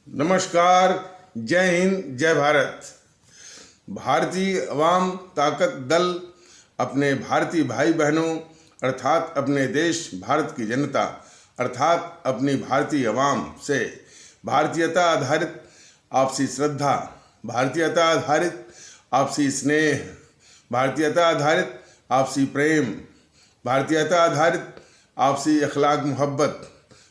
नमस्कार, जय हिंद, जय भारत। भारतीय अवाम ताकत दल अपने भारतीय भाई बहनों अर्थात अपने देश भारत की जनता अर्थात अपनी भारतीय अवाम से भारतीयता आधारित आपसी श्रद्धा, भारतीयता आधारित आपसी स्नेह, भारतीयता आधारित आपसी प्रेम, भारतीयता आधारित आपसी अखलाक मोहब्बत,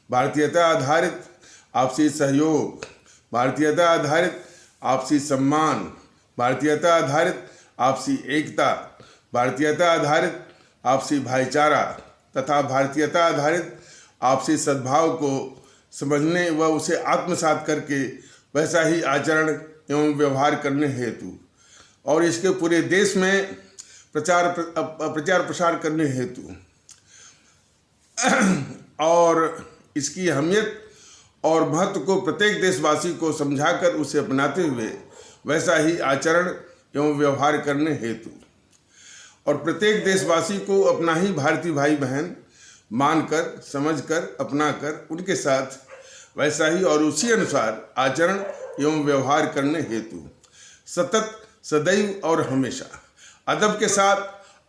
भारतीयता आधारित आपसी सहयोग, भारतीयता आधारित आपसी सम्मान, भारतीयता आधारित आपसी एकता, भारतीयता आधारित आपसी भाईचारा तथा भारतीयता आधारित आपसी सद्भाव को समझने व उसे आत्मसात करके वैसा ही आचरण एवं व्यवहार करने हेतु और इसके पूरे देश में प्रचार प्रसार करने हेतु और इसकी अहमियत और महत्व को प्रत्येक देशवासी को समझाकर उसे अपनाते हुए वैसा ही आचरण एवं व्यवहार करने हेतु और प्रत्येक देशवासी को अपना ही भारतीय भाई बहन मानकर, समझकर, अपनाकर उनके साथ वैसा ही और उसी अनुसार आचरण एवं व्यवहार करने हेतु सतत, सदैव और हमेशा अदब के साथ,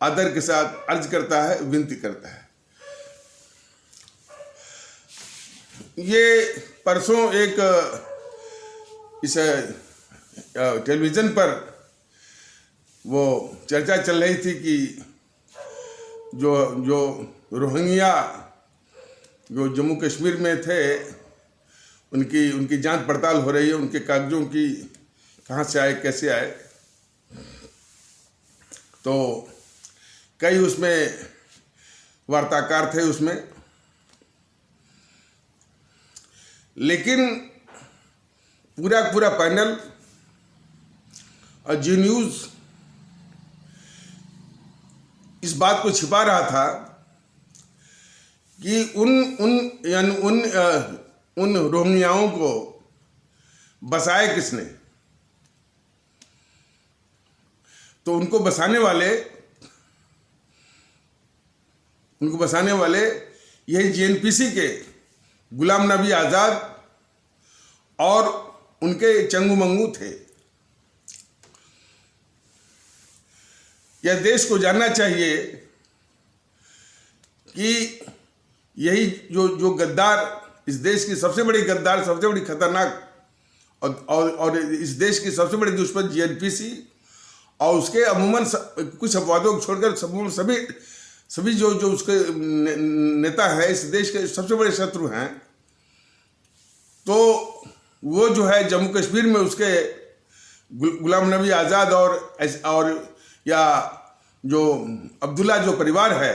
आदर के साथ अर्ज करता है, विनती करता है। ये परसों एक इस टेलीविज़न पर वो चर्चा चल रही थी कि जो रोहिंग्या जो जम्मू कश्मीर में थे उनकी जांच पड़ताल हो रही है, उनके कागजों की कहाँ से आए, कैसे आए। तो कई उसमें वार्ताकार थे उसमें, लेकिन पूरा पैनल और जी न्यूज़ इस बात को छिपा रहा था कि उन रोहिंग्याओं को बसाया किसने। तो उनको बसाने वाले यही जेएनपीसी के गुलाम नबी आज़ाद और उनके चंगू मंगू थे। यह देश को जानना चाहिए कि यही जो गद्दार, इस देश की सबसे बड़ी गद्दार, सबसे बड़ी खतरनाक और इस देश की सबसे बड़ी दुश्मन जेएनपीसी और उसके अमूमन कुछ अपवादों को छोड़कर सभी जो उसके नेता हैं, इस देश के सबसे बड़े शत्रु हैं। तो वो जो है जम्मू कश्मीर में उसके गुलाम नबी आज़ाद और या जो अब्दुल्ला जो परिवार है,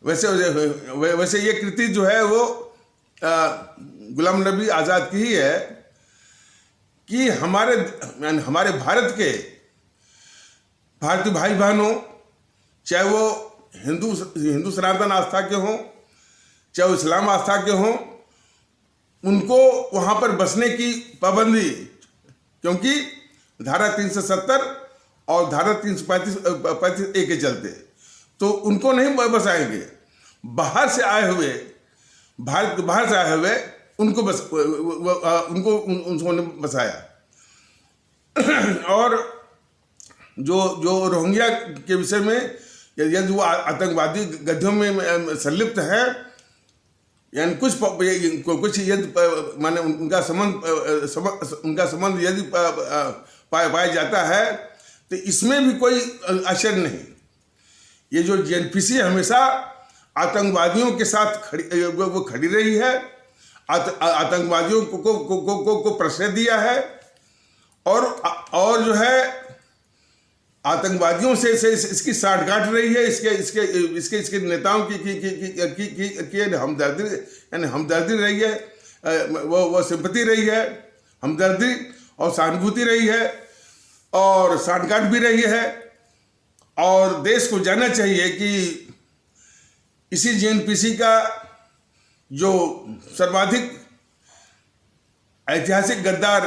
वैसे ये कृति जो है वो गुलाम नबी आज़ाद की ही है कि हमारे भारत के भारतीय भाई बहनों, चाहे वो हिंदू सनातन आस्था के हों, चाहे वो इस्लाम आस्था के हों, उनको वहाँ पर बसने की पाबंदी, क्योंकि धारा 370 और धारा 335A के चलते तो उनको नहीं बसाएंगे। बाहर से आए हुए उन्होंने बसाया। और जो रोहिंग्या के विषय में यदि वो आतंकवादी गतियों में संलिप्त है, यानी कुछ यदि माने उनका संबंध यदि पाया जाता है तो इसमें भी कोई आश्चर्य नहीं। ये जो जेएनपीसी हमेशा आतंकवादियों के साथ खड़ी रही है, आतंकवादियों को प्रश्रय दिया है और जो है आतंकवादियों से इसकी साठगांठ रही है, इसके नेताओं की हमदर्दी रही है, वो सिंपैथी रही है, हमदर्दी और सहानुभूति रही है और साठगांठ भी रही है। और देश को जानना चाहिए कि इसी जेएनपीसी का जो सर्वाधिक ऐतिहासिक गद्दार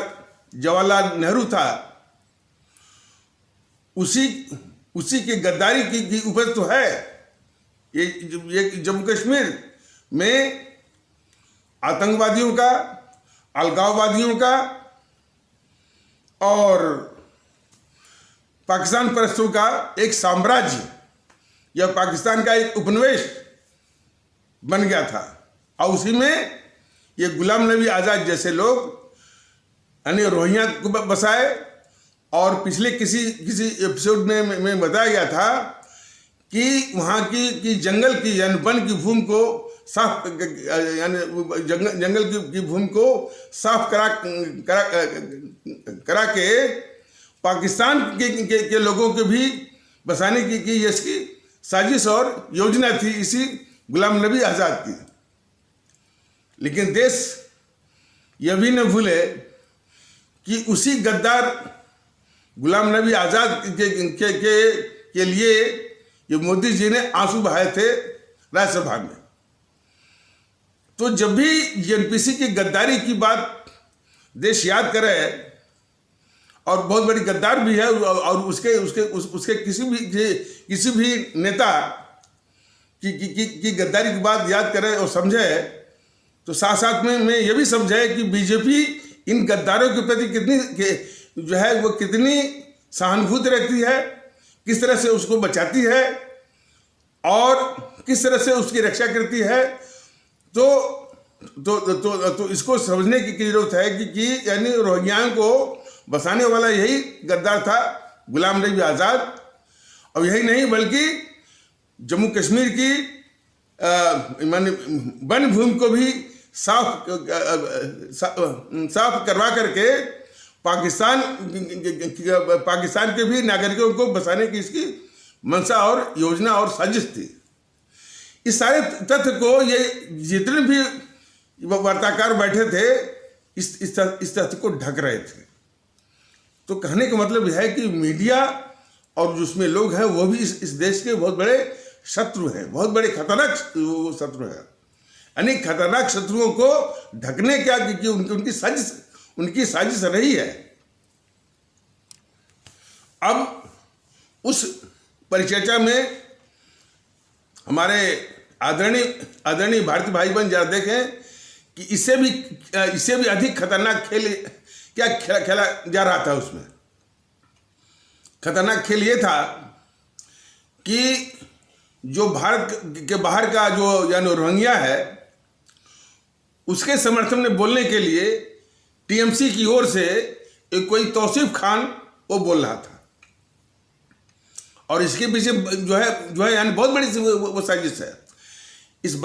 जवाहरलाल नेहरू था, उसी की गद्दारी की उपज तो है। ये जम्मू कश्मीर में आतंकवादियों का अलगाववादियों का और पाकिस्तान परस्तों का एक साम्राज्य या पाकिस्तान का एक उपनिवेश बन गया था। और उसी में ये गुलाम नबी आज़ाद जैसे लोग यानी रोहिंग्या को बसाए। और पिछले किसी एपिसोड में बताया गया था कि वहाँ की जंगल की यानी वन की भूमि को साफ यानी जंगल की भूमि को साफ करा के पाकिस्तान के लोगों के भी बसाने की इसकी साजिश और योजना थी इसी गुलाम नबी आज़ाद की। लेकिन देश यह भी न भूले कि उसी गद्दार गुलाम नबी आज़ाद के लिए ये मोदी जी ने आंसू बहाए थे राज्यसभा में। तो जब भी जेएनपीसी की गद्दारी की बात देश याद करे, और बहुत बड़ी गद्दार भी है, और उसके किसी भी नेता की गद्दारी की बात याद करे और समझे, तो साथ साथ में ये भी समझे कि बीजेपी इन गद्दारों के प्रति कितनी सहानुभूति रखती है, किस तरह से उसको बचाती है और किस तरह से उसकी रक्षा करती है। तो इसको समझने की जरूरत है कि यानी रोहिंग्याओं को बसाने वाला यही गद्दार था गुलाम नबी आज़ाद। और यही नहीं बल्कि जम्मू कश्मीर की वन भूमि को भी साफ करवा करके पाकिस्तान के भी नागरिकों को बसाने की इसकी मंशा और योजना और साजिश थी। इस सारे तथ्य को ये जितने भी वार्ताकार बैठे थे इस तथ्य को ढक रहे थे। तो कहने का मतलब यह है कि मीडिया और जिसमें लोग हैं वो भी इस देश के बहुत बड़े शत्रु हैं, बहुत बड़े खतरनाक शत्रु हैं। यानी खतरनाक शत्रुओं को ढकने क्या क्योंकि उनकी साजिश रही है। अब उस परिचर्चा में हमारे आदरणीय भारतीय भाई बहन जरा देखें कि इससे भी अधिक खतरनाक खेल क्या खेला जा रहा था। उसमें खतरनाक खेल ये था कि जो भारत के बाहर का जो यानी रोहिंग्या है उसके समर्थन में बोलने के लिए टीएमसी की ओर से एक कोई तौसीफ खान वो बोल रहा था। और इसके पीछे जो है यानी बहुत बड़ी वो साजिश है। इस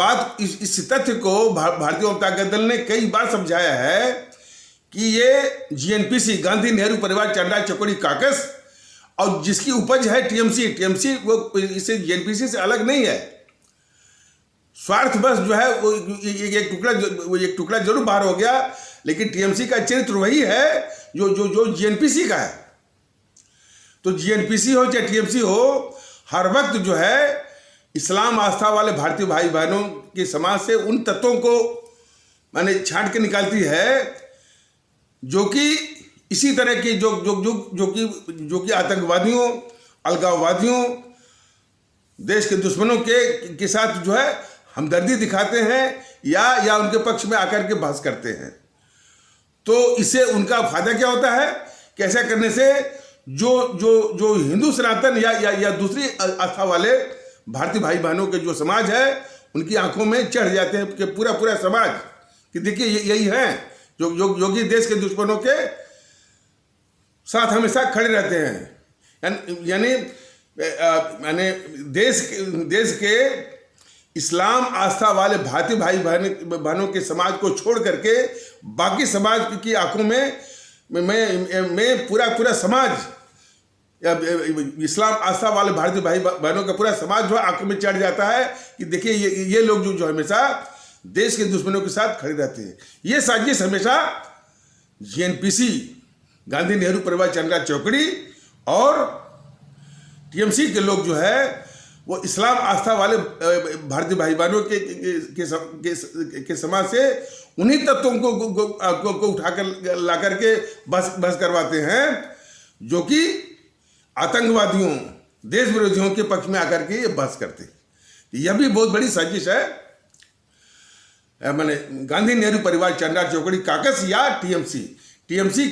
तथ्य को भारतीय जनता दल ने कई बार समझाया है कि ये जीएनपीसी गांधी नेहरू परिवार चंडा चकोरी काकस और जिसकी उपज है टीएमसी वो इसे जीएनपीसी से अलग नहीं है। स्वार्थ बस जो है वो एक टुकड़ा जरूर बाहर हो गया, लेकिन टीएमसी का चरित्र वही है जो जीएनपीसी का है। तो जीएनपीसी हो चाहे टीएमसी हो, हर वक्त जो है इस्लाम आस्था वाले भारतीय भाई बहनों के समाज से उन तत्वों को माने छांट के निकालती है जो कि इसी तरह की जो कि आतंकवादियों, अलगाववादियों, देश के दुश्मनों के साथ जो है हमदर्दी दिखाते हैं या उनके पक्ष में आकर के बहस करते हैं। तो इससे उनका फायदा क्या होता है कि ऐसा करने से जो हिंदू सनातन या दूसरी आस्था वाले भारतीय भाई बहनों के जो समाज है उनकी आंखों में चढ़ जाते हैं कि पूरा समाज कि देखिए यही है जो कि देश के दुश्मनों के साथ हमेशा खड़े रहते हैं। यानी देश के इस्लाम आस्था वाले भारतीय भाई बहनों के समाज को छोड़ करके बाकी समाज की आंखों में पूरा समाज इस्लाम आस्था वाले भारतीय भाई बहनों का पूरा समाज जो है आंखों में चढ़ जाता है कि देखिए ये लोग जो हमेशा देश के दुश्मनों के साथ खड़े रहते हैं। ये साजिश हमेशा जीएनपीसी गांधी नेहरू परिवार चंद्रा चौकड़ी और टीएमसी के लोग जो है वो इस्लाम आस्था वाले भारतीय भाई बहनों के समाज से उन्हीं तत्वों को उठाकर ला करके बस करवाते हैं जो कि आतंकवादियों, देश विरोधियों के पक्ष में आकर के ये बहस करते हैं। यह भी बहुत बड़ी साजिश है। मैंने गांधी नेहरू परिवार चंद्रा चौकड़ी काकस या टीएमसी टीएमसी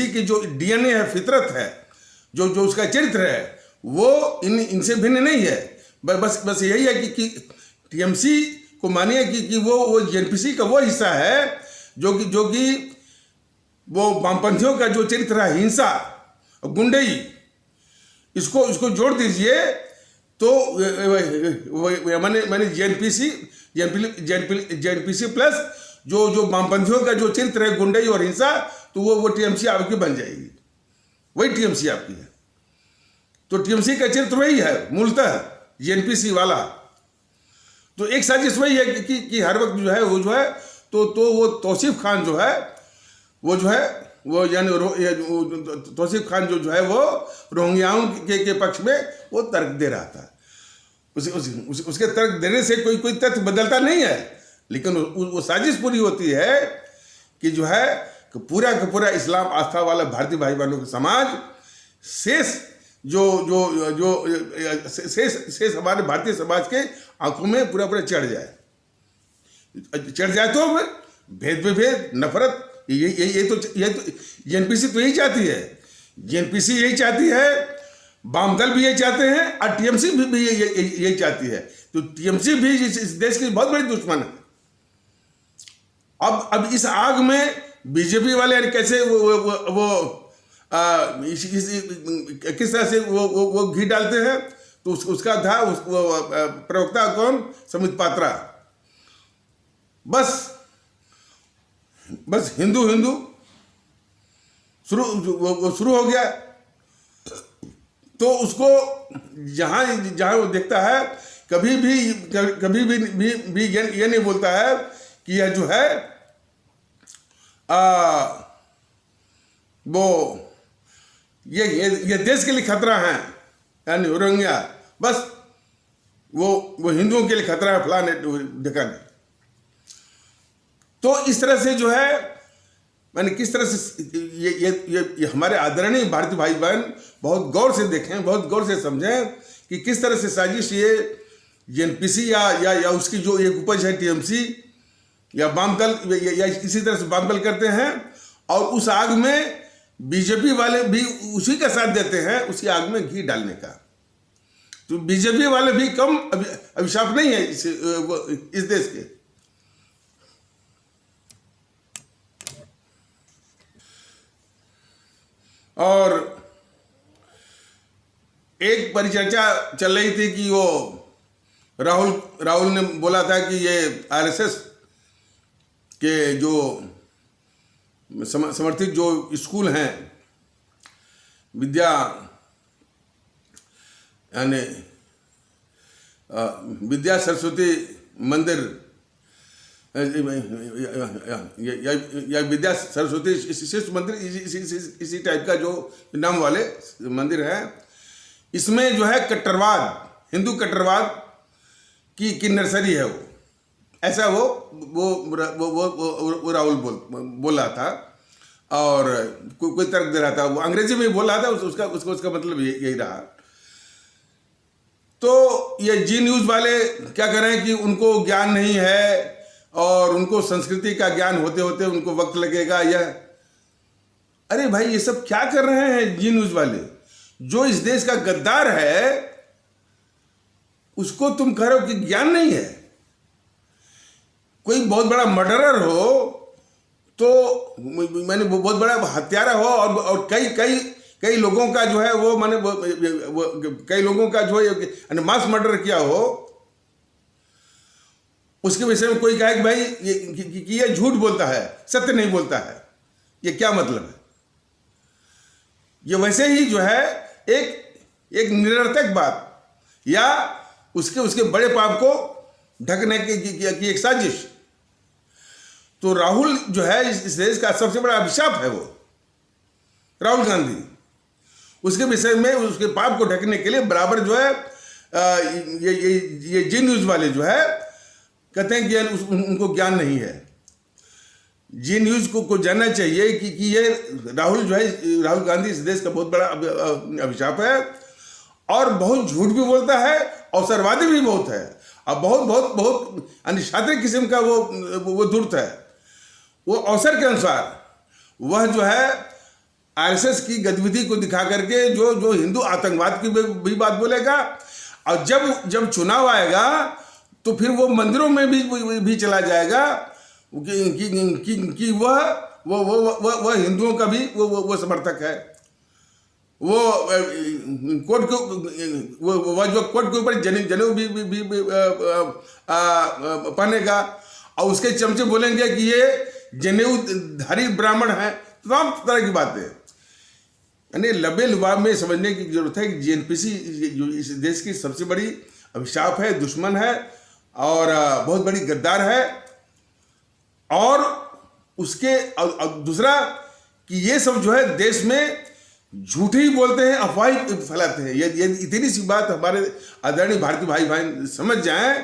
की जो डीएनए है, फितरत है, जो उसका चरित्र है, वो इनसे भिन्न नहीं है। बस यही है कि टीएमसी को मानिए कि वो जेएनपीसी का वो हिस्सा है जो कि वो वामपंथियों का जो चरित्र है, हिंसा, गुंडई, इसको जोड़ दीजिए तो मैंने जेएनपीसी प्लस जो वामपंथियों का जो चरित्र है, गुंडई और हिंसा, तो वो टीएमसी आपकी बन जाएगी, वही टीएमसी आपकी है। तो टीएमसी का चरित्र वही है मूलतः, जेएनपीसी वाला। तो एक साजिश वही है कि हर वक्त जो है तो वो तौसीफ खान जो है वो यानी तौसीफ खान जो है वो रोहिंग्याओं के पक्ष में वो तर्क दे रहा था। उसके तर्क देने से कोई तथ्य बदलता नहीं है, लेकिन वो साजिश पूरी होती है कि जो है कि पूरा का पूरा इस्लाम आस्था वाला भारतीय भाई बहनों का समाज शेष शेष हमारे भारतीय समाज के आंखों में पूरा चढ़ जाए तो भेद विभेद, नफरत, ये तो जेएनपीसी तो यही चाहती है, जेएनपीसी यही चाहती है, वाम दल भी यही चाहते हैं और टीएमसी भी यही चाहती है। तो टीएमसी भी इस देश की बहुत बड़ी दुश्मन है। अब इस आग में बीजेपी वाले कैसे किस तरह से वो घी डालते हैं, तो उसका था प्रवक्ता कौन, समित पात्रा। बस हिंदू शुरू हो गया। तो उसको जहां वो देखता है, कभी भी ये नहीं बोलता है कि यह जो है वो ये देश के लिए खतरा है, यानी रोहिंग्या, बस वो हिंदुओं के लिए खतरा है, फलाने ढिकाने। तो इस तरह से जो है, मैंने किस तरह से ये हमारे आदरणीय भारतीय भाई बहन बहुत गौर से देखें, बहुत गौर से समझें कि किस तरह से साजिश ये जेएनपीसी या उसकी जो एक उपज है टीएमसी या वाम दल या इसी तरह से वाम दल करते हैं, और उस आग में बीजेपी वाले भी उसी का साथ देते हैं, उसी आग में घी डालने का। तो बीजेपी वाले भी कम अभिशाप नहीं है इस देश के। और एक परिचर्चा चल रही थी कि वो राहुल ने बोला था कि ये आरएसएस के जो समर्थित जो स्कूल हैं, विद्या सरस्वती मंदिर या विद्या सरस्वती शिशु मंदिर, इसी टाइप का जो नाम वाले मंदिर है, इसमें जो है कट्टरवाद, हिंदू कट्टरवाद की नर्सरी है वो, ऐसा वो राहुल बोल रहा था। और कोई तर्क दे रहा था, वो अंग्रेजी में बोल रहा था, उसका मतलब यही रहा। तो ये जी न्यूज़ वाले क्या करें कि उनको ज्ञान नहीं है और उनको संस्कृति का ज्ञान होते होते उनको वक्त लगेगा। अरे भाई, ये सब क्या कर रहे हैं जी न्यूज़ वाले? जो इस देश का गद्दार है उसको तुम कह रहे हो कि ज्ञान नहीं है। कोई बहुत बड़ा मर्डरर हो तो मैंने बहुत बड़ा हत्यारा हो और कई लोगों का जो है वो मैंने कई लोगों का जो है मास मर्डर किया हो, उसके विषय में कोई कहे कि भाई ये झूठ बोलता है, सत्य नहीं बोलता है, ये क्या मतलब है? ये वैसे ही जो है एक निरर्थक बात या उसके बड़े पाप को ढकने की एक साजिश। तो राहुल जो है इस देश का सबसे बड़ा अभिशाप है, वो राहुल गांधी। उसके विषय में उसके पाप को ढकने के लिए बराबर जो है ये जी न्यूज़ वाले जो है कहते हैं कि उनको ज्ञान नहीं है। जी न्यूज़ को जानना चाहिए कि ये राहुल जो है, राहुल गांधी इस देश का बहुत बड़ा अभिशाप है और बहुत झूठ भी बोलता है, अवसरवादी भी बहुत है। अब बहुत बहुत बहुत अनिशात्रिक किस्म का वो धूर्त है। वो अवसर के अनुसार वह जो है आरएसएस की गतिविधि को दिखा करके जो हिंदू आतंकवाद की भी बात बोलेगा, और जब चुनाव आएगा तो फिर वो मंदिरों में भी चला जाएगा कि वह हिंदुओं का भी वो समर्थक है। वो कोर्ट के जो कोर्ट के ऊपर जनेऊ भी पहनेगा, और उसके चमचे बोलेंगे कि ये जनेऊधारी ब्राह्मण है। तमाम तरह की बातें, यानी लबे लुबाब में समझने की जरूरत है कि जेएनपीसी जो इस देश की सबसे बड़ी अभिशाप है, दुश्मन है और बहुत बड़ी गद्दार है। और उसके दूसरा कि ये सब जो है देश में झूठ ही बोलते हैं, अफवाह फैलाते हैं। ये इतनी सी बात हमारे आदरणीय भारतीय भाई बहन समझ जाएं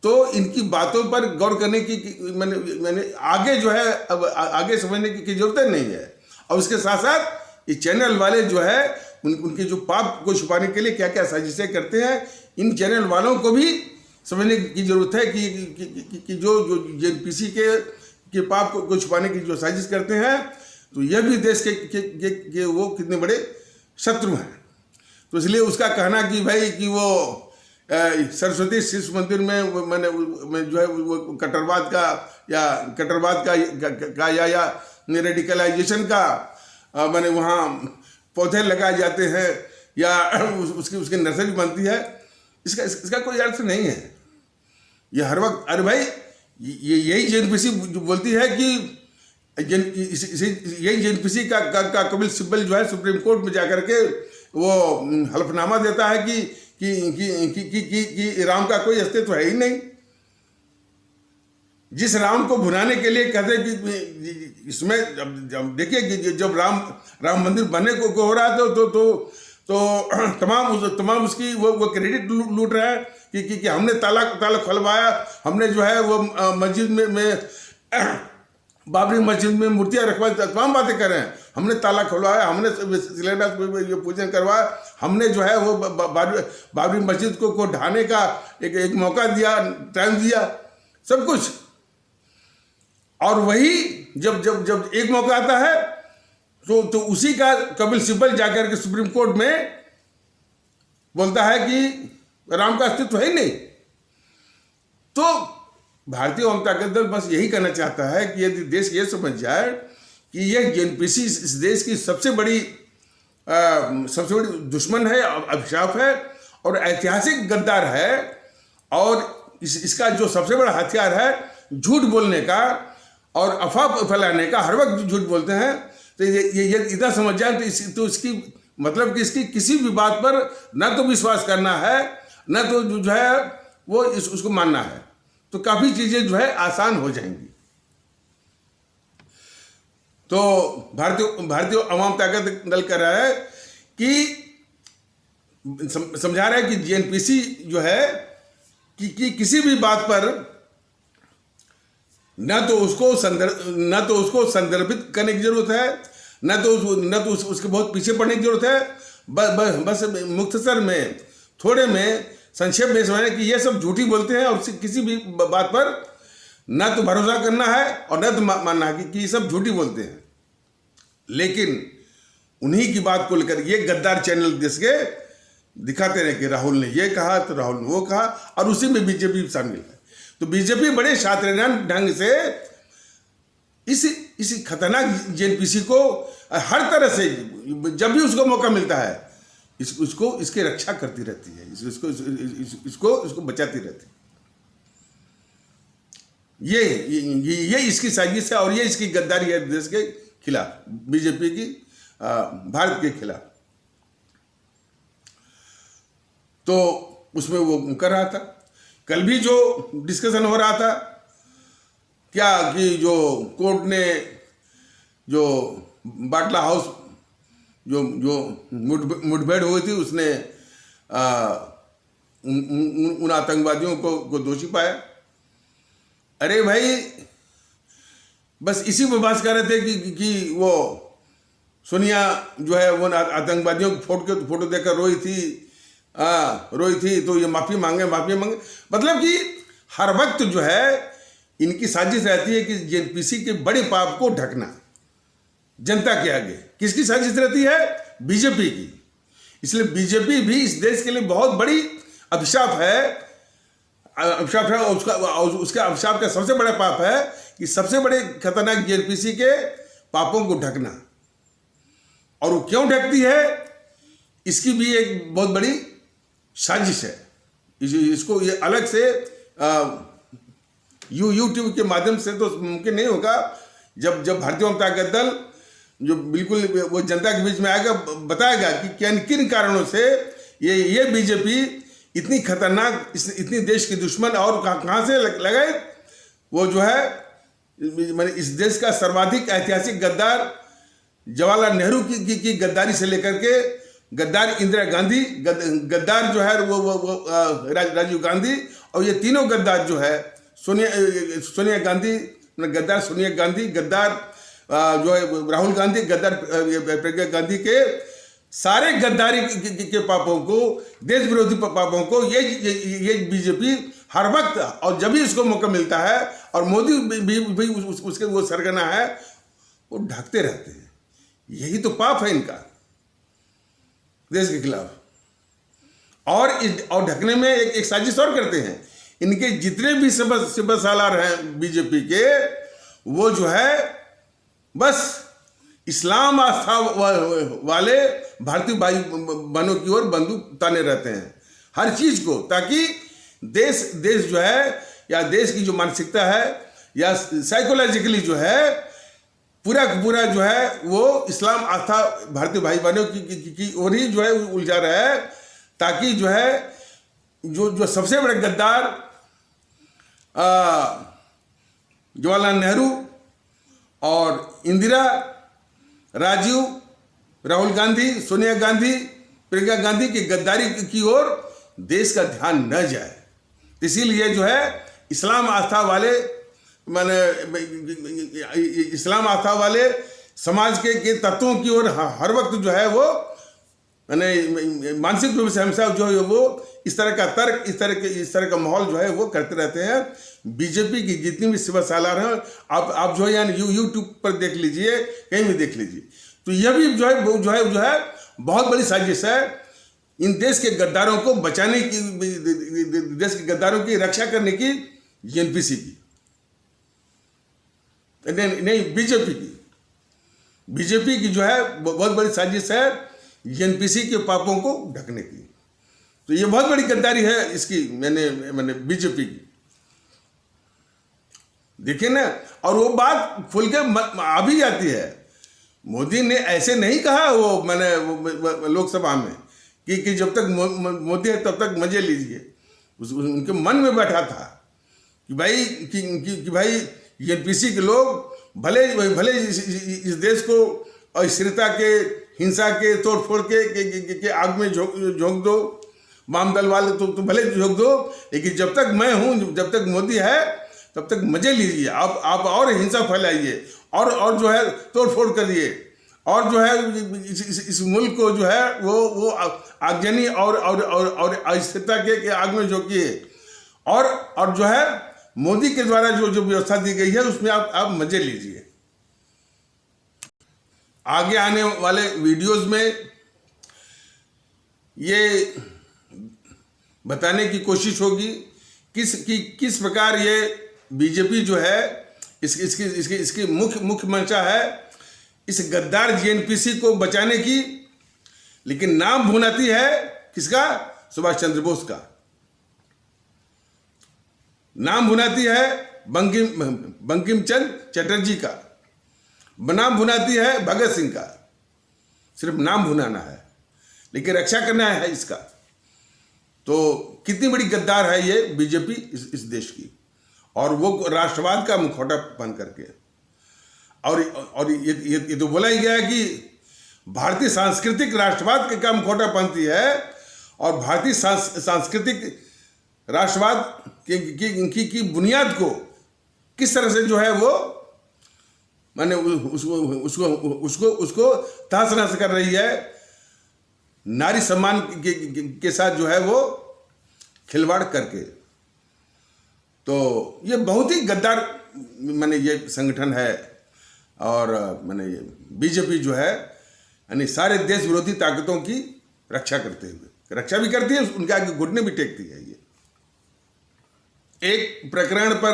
तो इनकी बातों पर गौर करने की मैंने आगे जो है अब आगे समझने की जरूरत नहीं है। और उसके साथ साथ ये चैनल वाले जो है उनके जो पाप को छुपाने के लिए क्या क्या साजिशें करते हैं, इन चैनल वालों को भी समझने की जरूरत है कि जो जेएनपीसी के पाप को छुपाने की जो साजिश करते हैं, तो यह भी देश के वो कितने बड़े शत्रु हैं। तो इसलिए उसका कहना कि भाई कि वो सरस्वती शिशु मंदिर में मैंने जो है वो कट्टरवाद का या रेडिकलाइजेशन का मैंने वहाँ पौधे लगाए जाते हैं या उसकी नर्सरी बनती है, इसका कोई अर्थ नहीं है। ये हर वक्त, अरे भाई यही जेएनपीसी बोलती है कि यही जेएनपीसी का कपिल सिब्बल जो है सुप्रीम कोर्ट में जाकर के वो हलफनामा देता है कि राम का कोई अस्तित्व है ही नहीं। जिस राम को भुनाने के लिए कहते हैं कि इसमें जब देखिए कि जब राम मंदिर बनने को हो रहा है तो तमाम उसकी वो क्रेडिट लूट रहा है कि हमने ताला खुलवाया, हमने जो है वो मस्जिद में बाबरी मस्जिद में मूर्तियां रखवाई, तमाम बातें कर रहे हैं। हमने ताला खुलवाया, हमने शिलान्यास पूजन करवाया, हमने जो है वो बाबरी मस्जिद को ढाने का एक मौका दिया, टाइम दिया, सब कुछ। और वही जब एक मौका आता है तो उसी का कपिल सिब्बल जाकर के सुप्रीम कोर्ट में बोलता है कि राम का अस्तित्व है ही नहीं। तो भारतीय जनता दल बस यही कहना चाहता है कि यदि देश ये समझ जाए कि यह जेएनपीसी इस देश की सबसे बड़ी दुश्मन है, अभिशाप है और ऐतिहासिक गद्दार है, और इसका जो सबसे बड़ा हथियार है झूठ बोलने का और अफवाह फैलाने का, हर वक्त झूठ बोलते हैं, तो ये इतना समझ जाए तो इसकी मतलब कि इसकी किसी भी बात पर न तो विश्वास करना है, न तो जो है वो उसको मानना है, तो काफी चीजें जो है आसान हो जाएंगी। तो भारतीय अवाम ताकत दल कह रहा है कि समझा रहा है कि जेएनपीसी जो है कि किसी भी बात पर न तो उसको संदर्भित करने की जरूरत है, न तो उसके बहुत पीछे पड़ने की जरूरत है। बस मुख्तसर में, थोड़े में, संक्षेप में समझना कि ये सब झूठी बोलते हैं और किसी भी बात पर न तो भरोसा करना है और न तो मानना है कि ये सब झूठी बोलते हैं। लेकिन उन्हीं की बात को लेकर ये गद्दार चैनल देश के दिखाते रहे कि राहुल ने ये कहा तो राहुल ने वो कहा, और उसी में बीजेपी शामिल है। तो बीजेपी बड़े शातिराना ढंग से इस खतरनाक जेएनपीसी को हर तरह से जब भी उसको मौका मिलता है इसकी रक्षा करती रहती है, इसको बचाती रहती है। ये इसकी साजिश है और ये इसकी गद्दारी है देश के खिलाफ, बीजेपी की भारत के खिलाफ। तो उसमें वो कर रहा था। कल भी जो डिस्कशन हो रहा था क्या कि जो कोर्ट ने जो बाटला हाउस जो मुठभेड़ हुई थी उसने उन आतंकवादियों को दोषी पाया। अरे भाई बस इसी पर बात कर रहे थे कि वो सोनिया जो है वो आतंकवादियों को फोटो देकर रोई थी, रोई थी तो ये माफ़ी मांगे। मतलब कि हर वक्त जो है इनकी साजिश रहती है कि जेएनपीसी के बड़े पाप को ढकना जनता के आगे। किसकी साजिश रहती है? बीजेपी की। इसलिए बीजेपी भी इस देश के लिए बहुत बड़ी अभिशाप है। उसका अभिशाप का सबसे बड़ा पाप है कि सबसे बड़े खतरनाक जेएनपीसी के पापों को ढकना। और वो क्यों ढकती है, इसकी भी एक बहुत बड़ी साजिश है। इसको ये अलग से यूट्यूब के माध्यम से तो मुमकिन नहीं होगा। जब भारतीय जनता दल जो बिल्कुल वो जनता के बीच में आएगा, बताएगा कि किन कारणों से ये बीजेपी इतनी खतरनाक, इतनी देश की दुश्मन और कहाँ से लगाए। वो जो है मैंने इस देश का सर्वाधिक ऐतिहासिक गद्दार जवाहरलाल नेहरू की गद्दारी से लेकर के गद्दार इंदिरा गांधी, गद्दार जो है वो राजीव गांधी, और ये तीनों गद्दार जो है सोनिया गांधी, गद्दार सोनिया गांधी, गद्दार जो है राहुल गांधी, गद्दार प्रियंका गांधी के सारे गद्दारी के पापों को, देश विरोधी पापों को ये बीजेपी हर वक्त और जब भी इसको मौका मिलता है, और मोदी भी उसके वो सरगना है, वो ढकते रहते हैं। यही तो पाप है इनका देश के खिलाफ। और ढकने में एक साजिश और करते हैं। इनके जितने भी सिपह सालार हैं बीजेपी के, वो जो है बस इस्लाम आस्था वाले भारतीय भाई बहनों की ओर बंदूक ताने रहते हैं हर चीज को, ताकि देश जो है, या देश की जो मानसिकता है, या साइकोलॉजिकली जो है पूरा जो है वो इस्लाम आस्था भारतीय भाई बहनों की ओर ही जो है उलझा रहा है, ताकि जो है जो सबसे बड़े गद्दार जवाहरलाल नेहरू और इंदिरा, राजीव, राहुल गांधी, सोनिया गांधी, प्रियंका गांधी की गद्दारी की ओर देश का ध्यान न जाए। इसीलिए जो है इस्लाम आस्था वाले समाज के तत्वों की ओर हर वक्त जो है वो मैंने मानसिक रूप से हमसा जो है वो इस तरह का तर्क, इस तरह का माहौल जो है वो करते रहते हैं। बीजेपी की जितनी भी सिपह सालार हैं, आप जो है यानी यूट्यूब पर देख लीजिए, कहीं भी देख लीजिए, तो यह भी जो है बहुत बड़ी साजिश है इन देश के गद्दारों को बचाने की, देश के गद्दारों की रक्षा करने की जेएनपीसी की, नहीं बीजेपी की जो है बहुत बड़ी साजिश है जेएनपीसी के पापों को ढकने की। तो ये बहुत बड़ी गद्दारी है इसकी, मैंने बीजेपी की, देखिए ना। और वो बात खुल के आ भी जाती है। मोदी ने ऐसे नहीं कहा वो मैंने लोकसभा में कि जब तक मोदी है तब तक मजे लीजिए। उनके मन में बैठा था कि भाई कि भाई जेएनपीसी के लोग भले इस देश को अस्थिरता के, हिंसा के, तोड़फोड़ के आग में झोंक दो, वाम दल वाले तो भले झोंक दो, लेकिन जब तक मैं हूं, जब तक मोदी है, तब तक मजे लीजिए। आप और हिंसा फैलाइए और जो है तोड़फोड़ करिए, और जो है इस मुल्क को जो है वो आगजनी और अस्थिरता के आग में झोंकिए, और जो है मोदी के द्वारा जो व्यवस्था दी गई है उसमें आप मजे लीजिए। आगे आने वाले वीडियोस में ये बताने की कोशिश होगी किस प्रकार ये बीजेपी जो है इसकी मुख्य मंशा है इस गद्दार जेएनपीसी को बचाने की, लेकिन नाम भुनाती है किसका? सुभाष चंद्र बोस का नाम भुनाती है, बंकिम चंद्र चटर्जी का नाम भुनाती है, भगत सिंह का। सिर्फ नाम भुनाना है, लेकिन रक्षा करना है इसका। तो कितनी बड़ी गद्दार है ये बीजेपी इस देश की, और वो राष्ट्रवाद का मुखौटा पहन करके। और ये तो बोला ही गया है कि भारतीय सांस्कृतिक राष्ट्रवाद का मुखौटा पहनती है, और भारतीय सांस्कृतिक राष्ट्रवाद की बुनियाद को किस तरह से जो है वो माने उसको तहस नहस कर रही है नारी सम्मान के साथ जो है वो खिलवाड़ करके। तो ये बहुत ही गद्दार माने ये संगठन है। और माने ये बीजेपी जो है यानी सारे देश विरोधी ताकतों की रक्षा करते हुए, रक्षा भी करती है, उनके आगे घुटने भी टेकती है। ये एक प्रकरण पर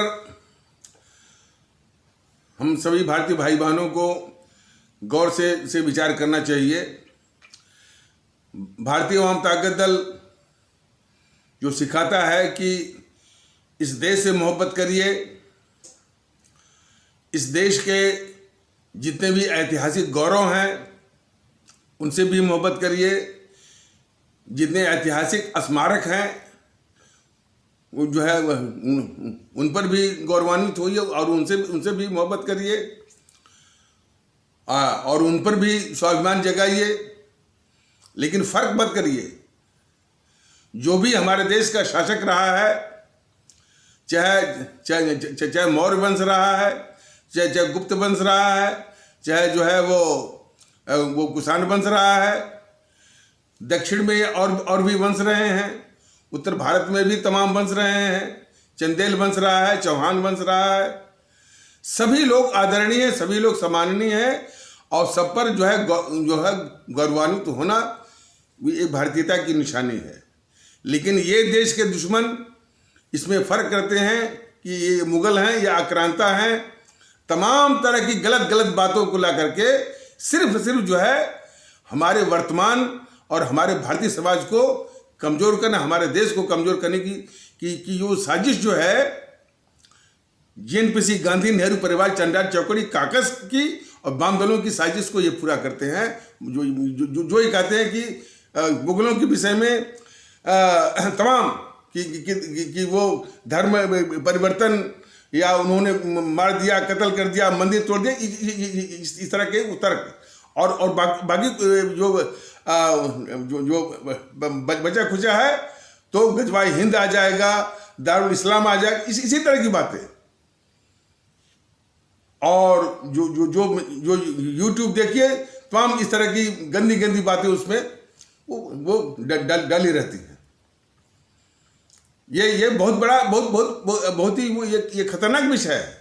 हम सभी भारतीय भाई बहनों को गौर से विचार करना चाहिए। भारतीय आवाम ताकत दल जो सिखाता है कि इस देश से मोहब्बत करिए, इस देश के जितने भी ऐतिहासिक गौरव हैं उनसे भी मोहब्बत करिए, जितने ऐतिहासिक स्मारक हैं वो जो है उन पर भी गौरवान्वित होइए और उनसे भी मोहब्बत करिए और उन पर भी स्वाभिमान जगाइए। लेकिन फर्क मत करिए, जो भी हमारे देश का शासक रहा है, चाहे मौर्य वंश रहा है, चाहे गुप्त वंश रहा है, चाहे जो है वो कुषाण वंश रहा है, दक्षिण में और भी वंश रहे हैं, उत्तर भारत में भी तमाम वंश रहे हैं, चंदेल वंश रहा है, चौहान वंश रहा है। सभी लोग आदरणीय हैं, सभी लोग सम्माननीय हैं और सब पर जो है गौरवान्वित होना एक भारतीयता की निशानी है। लेकिन ये देश के दुश्मन इसमें फर्क करते हैं कि ये मुगल हैं या आक्रांता हैं। तमाम तरह की गलत बातों को ला करके सिर्फ जो है हमारे वर्तमान और हमारे भारतीय समाज को कमजोर करना, हमारे देश को कमजोर करने की जो साजिश जो है जेएनपीसी, गांधी, नेहरू परिवार, चंडाल चौकड़ी, काकस की और वाम दलों की साजिश को ये पूरा करते हैं। जो ये कहते हैं कि मुगलों के विषय में तमाम कि वो धर्म परिवर्तन या उन्होंने मार दिया, कत्ल कर दिया, मंदिर तोड़ दिया, इस तरह के तर्क और बाकी जो बचा खुचा है तो गजवाई हिंद आ जाएगा, दारुल इस्लाम आ जाएगा, इसी तरह की बातें। और जो यूट्यूब देखिए तमाम इस तरह की गंदी बातें उसमें वो डाली रहती है। ये बहुत बड़ा बहुत ही ये खतरनाक विषय है।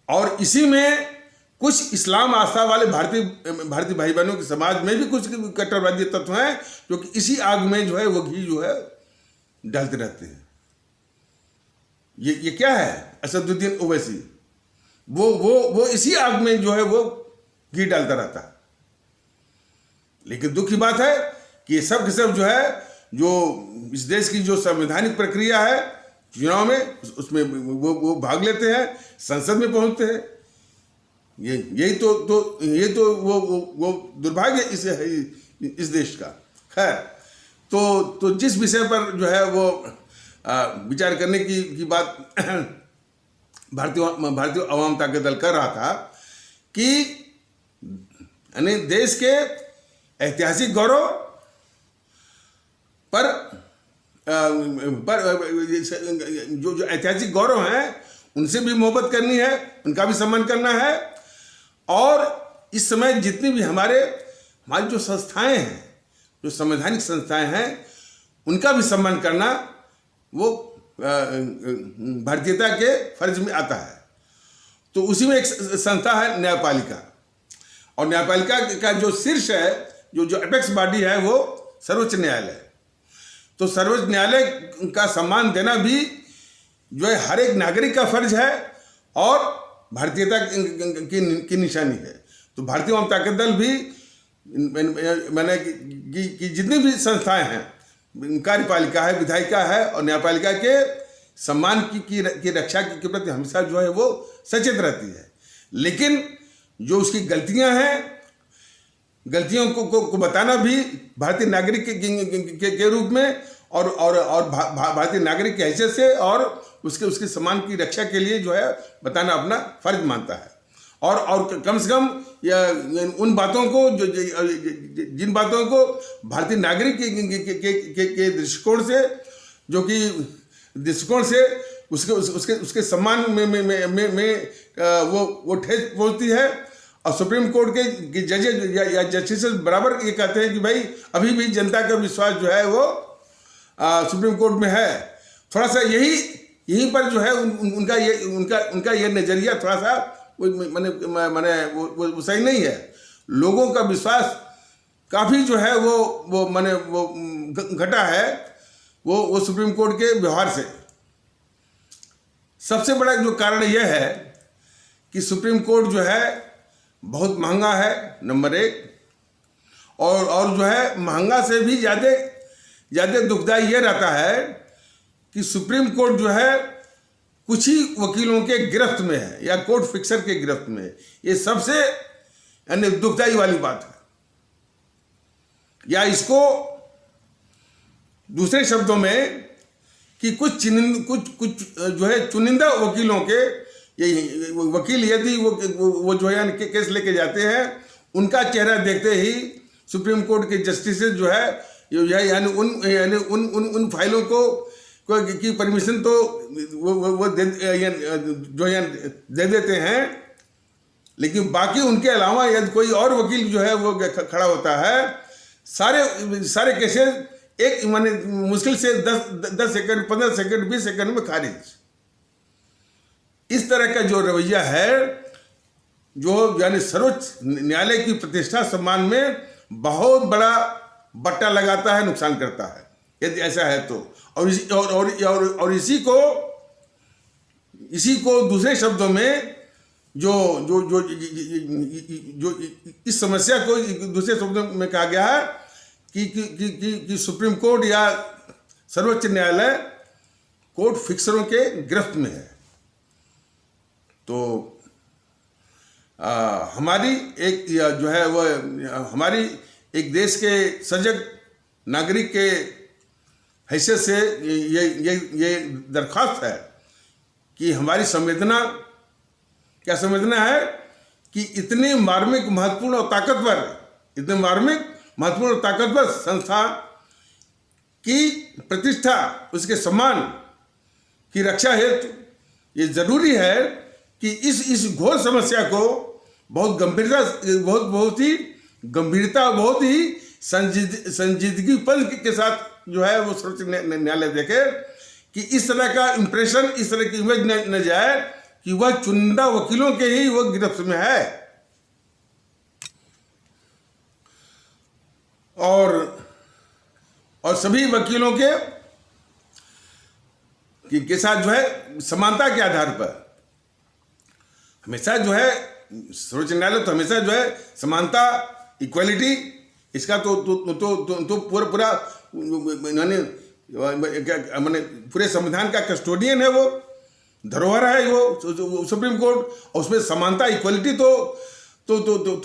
और इसी में कुछ इस्लाम आस्था वाले भारतीय भाई बहनों के समाज में भी कुछ कट्टरवादी तत्व हैं जो कि इसी आग में जो है वो घी जो है डालते रहते हैं। ये क्या है? असदुद्दीन ओवैसी वो इसी आग में जो है वो घी डालता रहता है। लेकिन दुख की बात है कि ये सब के सब जो है जो इस देश की जो संवैधानिक प्रक्रिया है चुनाव में उसमें वो भाग लेते हैं, संसद में पहुंचते हैं। यही तो वो दुर्भाग्य इस देश का। खैर, तो जिस विषय पर जो है वो विचार करने की बात भारतीय अवाम ताकत दल कर रहा था कि यानी देश के ऐतिहासिक गौरव पर जो ऐतिहासिक गौरव हैं उनसे भी मोहब्बत करनी है, उनका भी सम्मान करना है। और इस समय जितनी भी हमारी जो संस्थाएं हैं, जो संवैधानिक संस्थाएं हैं, उनका भी सम्मान करना वो भारतीयता के फर्ज में आता है। तो उसी में एक संस्था है न्यायपालिका, और न्यायपालिका का जो शीर्ष है, जो एपेक्स बॉडी है, वो सर्वोच्च न्यायालय। तो सर्वोच्च न्यायालय का सम्मान देना भी जो है हर एक नागरिक का फर्ज है और भारतीयता की निशानी है। तो भारतीय आवाम ताकत दल भी मैंने कि जितनी भी संस्थाएं हैं, कार्यपालिका है, विधायिका है और न्यायपालिका के सम्मान की रक्षा के प्रति हमेशा जो है वो सचेत रहती है। लेकिन जो उसकी गलतियां हैं, गलतियों को बताना भी भारतीय नागरिक के रूप में और भारतीय नागरिक की हैसियत से और उसके सम्मान की रक्षा के लिए जो है बताना अपना फर्ज मानता है। और कम से कम उन बातों को जिन बातों को भारतीय नागरिक के दृष्टिकोण से, जो कि दृष्टिकोण से उसके सम्मान में वो ठेस पहुंचती है और सुप्रीम कोर्ट के जजेस या जस्टिसेस बराबर ये कहते हैं कि भाई अभी भी जनता का विश्वास जो है वो सुप्रीम कोर्ट में है। थोड़ा सा यहीं पर जो है उनका ये नजरिया थोड़ा सा माने वो सही नहीं है। लोगों का विश्वास काफी जो है वो माने वो घटा है वो सुप्रीम कोर्ट के व्यवहार से। सबसे बड़ा जो कारण यह है कि सुप्रीम कोर्ट जो है बहुत महंगा है, नंबर एक, और जो है महंगा से भी ज़्यादा दुखदायी ये रहता है कि सुप्रीम कोर्ट जो है कुछ ही वकीलों के गिरफ्त में है या कोर्ट फिक्सर के गिरफ्त में है। ये सबसे यानी दुखदायी वाली बात है। या इसको दूसरे शब्दों में कि कुछ जो है चुनिंदा वकीलों के वकील यदि वो जो है केस लेके जाते हैं, उनका चेहरा देखते ही सुप्रीम कोर्ट के जस्टिसेस जो है यानी उन फाइलों को की परमिशन तो वो दे देते हैं, लेकिन बाकी उनके अलावा यदि कोई और वकील जो है वो खड़ा होता है, सारे केसेस एक माने मुश्किल से 10 सेकंड, 15 सेकंड, 20 सेकंड में खारिज। इस तरह का जो रवैया है जो यानी सर्वोच्च न्यायालय की प्रतिष्ठा सम्मान में बहुत बड़ा बट्टा लगाता है, नुकसान करता है यदि ऐसा है तो। और इसी को दूसरे शब्दों में जो इस समस्या को दूसरे शब्दों में कहा गया है कि सुप्रीम कोर्ट या सर्वोच्च न्यायालय कोर्ट फिक्सरों के गिरफ्त में है। तो हमारी एक जो है वो हमारी एक देश के सजग नागरिक के हैसियत से ये दरख्वास्त है कि हमारी संवेदना है कि इतनी मार्मिक, महत्वपूर्ण और ताकतवर संस्था की प्रतिष्ठा, उसके सम्मान की रक्षा हेतु ये जरूरी है कि इस घोर समस्या को बहुत ही संजीदगीपन के साथ जो है वो सर्वोच्च न्यायालय देखे कि इस तरह का इंप्रेशन, इस तरह की इमेज न जाए कि वह चुनिंदा वकीलों के ही वो गिरफ्त में है। और सभी वकीलों के साथ जो है समानता के आधार पर हमेशा जो है सर्वोच्च न्यायालय तो हमेशा जो है समानता, इक्वालिटी, इसका तो पूरा माने पूरे संविधान का कस्टोडियन है, वो धरोहर है वो सुप्रीम कोर्ट। और उसमें समानता, इक्वालिटी तो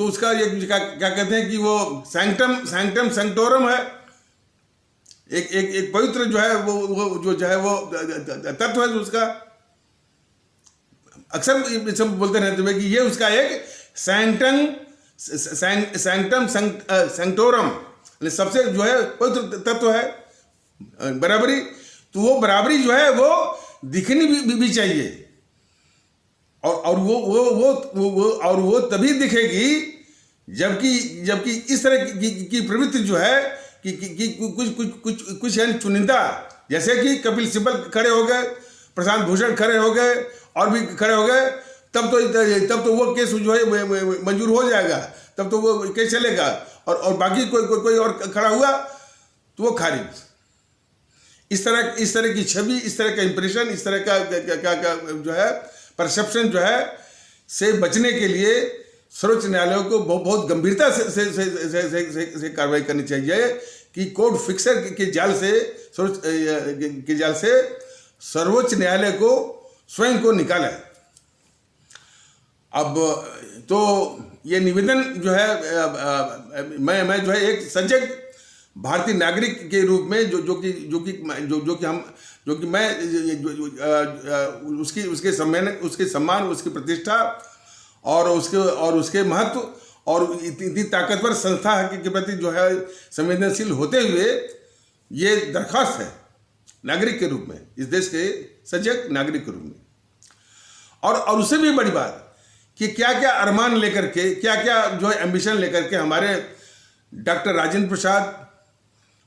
उसका ये क्या कहते हैं कि वो सैंक्टम सैंक्टोरम है, एक पवित्र जो है वो तत्व है उसका। अक्सर सब बोलते रहते हैं कि ये उसका एक सैंक्टम सैंक्टोरम सबसे जो है पवित्र तत्व है, बराबरी। तो वो बराबरी जो है वो दिखनी भी चाहिए, और वो तभी दिखेगी जबकि इस तरह की प्रवृत्ति जो है कि कुछ यानी चुनिंदा, जैसे कि कपिल सिब्बल खड़े हो गए, प्रशांत भूषण खड़े हो गए, और भी खड़े हो गए, तब तो वो केस जो है मंजूर हो जाएगा, तब तो वो केस चलेगा। और बाकी कोई और खड़ा हुआ तो वो खारिज। इस तरह की छवि, इस तरह का इंप्रेशन, इस तरह का जो है परसेप्शन जो है से बचने के लिए सर्वोच्च न्यायालय को बहुत गंभीरता से कार्रवाई करनी चाहिए कि कोर्ट फिक्सर के जाल से सर्वोच्च न्यायालय को स्वयं को निकाले। अब तो ये निवेदन जो है मैं जो है एक सजग भारतीय नागरिक के रूप में जो कि मैं उसके सम्मान, उसकी प्रतिष्ठा और उसके महत्व और इतनी ताकतवर संस्था के प्रति जो है संवेदनशील होते हुए ये दरख्वास्त है नागरिक के रूप में, इस देश के सजग नागरिक के रूप में। और उससे भी बड़ी बात कि क्या क्या अरमान लेकर के, क्या क्या जो है एम्बिशन लेकर के हमारे डॉक्टर राजेंद्र प्रसाद,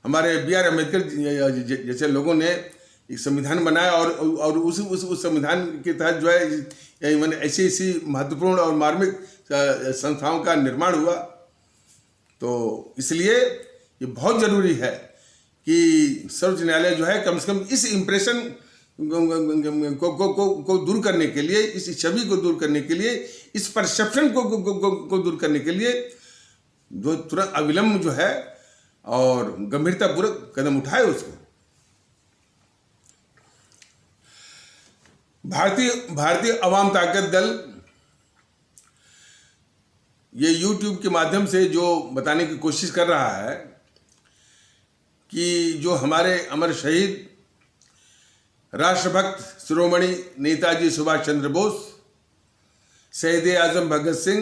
हमारे BR अम्बेडकर जैसे लोगों ने एक संविधान बनाया और उस संविधान के तहत जो है मैंने ऐसी महत्वपूर्ण और मार्मिक संस्थाओं का निर्माण हुआ। तो इसलिए ये बहुत ज़रूरी है कि सर्वोच्च न्यायालय जो है कम से कम इस इम्प्रेशन को दूर करने के लिए, इस छवि को दूर करने के लिए, इस परसेप्शन को दूर करने के लिए जो तुरंत अविलंब जो है और गंभीरतापूर्वक कदम उठाए उसको। भारतीय अवाम ताकत दल ये YouTube के माध्यम से जो बताने की कोशिश कर रहा है कि जो हमारे अमर शहीद राष्ट्रभक्त शिरोमणि नेताजी सुभाष चंद्र बोस, शहीद आजम भगत सिंह,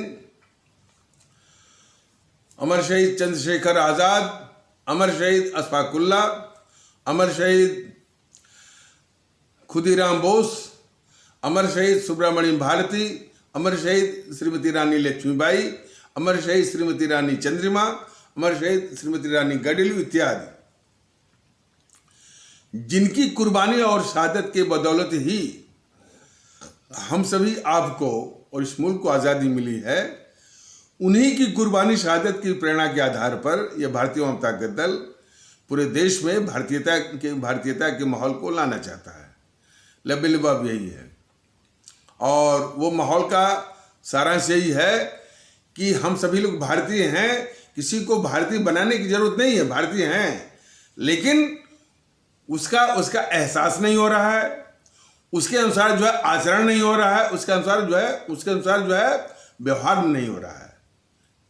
अमर शहीद चंद्रशेखर आज़ाद, अमर शहीद अशफाक उल्लाह, अमर शहीद खुदीराम बोस, अमर शहीद सुब्रमण्यम भारती, अमर शहीद श्रीमती रानी लक्ष्मीबाई, अमर शहीद श्रीमती रानी चंद्रिमा, अमर शहीद श्रीमती रानी गडिलू इत्यादि, जिनकी कुर्बानी और शहादत के बदौलत ही हम सभी आपको और इस मुल्क को आज़ादी मिली है। उन्हीं की कुर्बानी शहादत की प्रेरणा के आधार पर यह भारतीय अवाम ताकत दल पूरे देश में भारतीयता के माहौल को लाना चाहता है। लबेलिबाब यही है और वो माहौल का सारांश यही है कि हम सभी लोग भारतीय हैं, किसी को भारतीय बनाने की जरूरत नहीं है, भारतीय हैं, लेकिन उसका एहसास नहीं हो रहा है, उसके अनुसार जो है आचरण नहीं हो रहा है, उसके अनुसार जो है व्यवहार नहीं हो रहा है।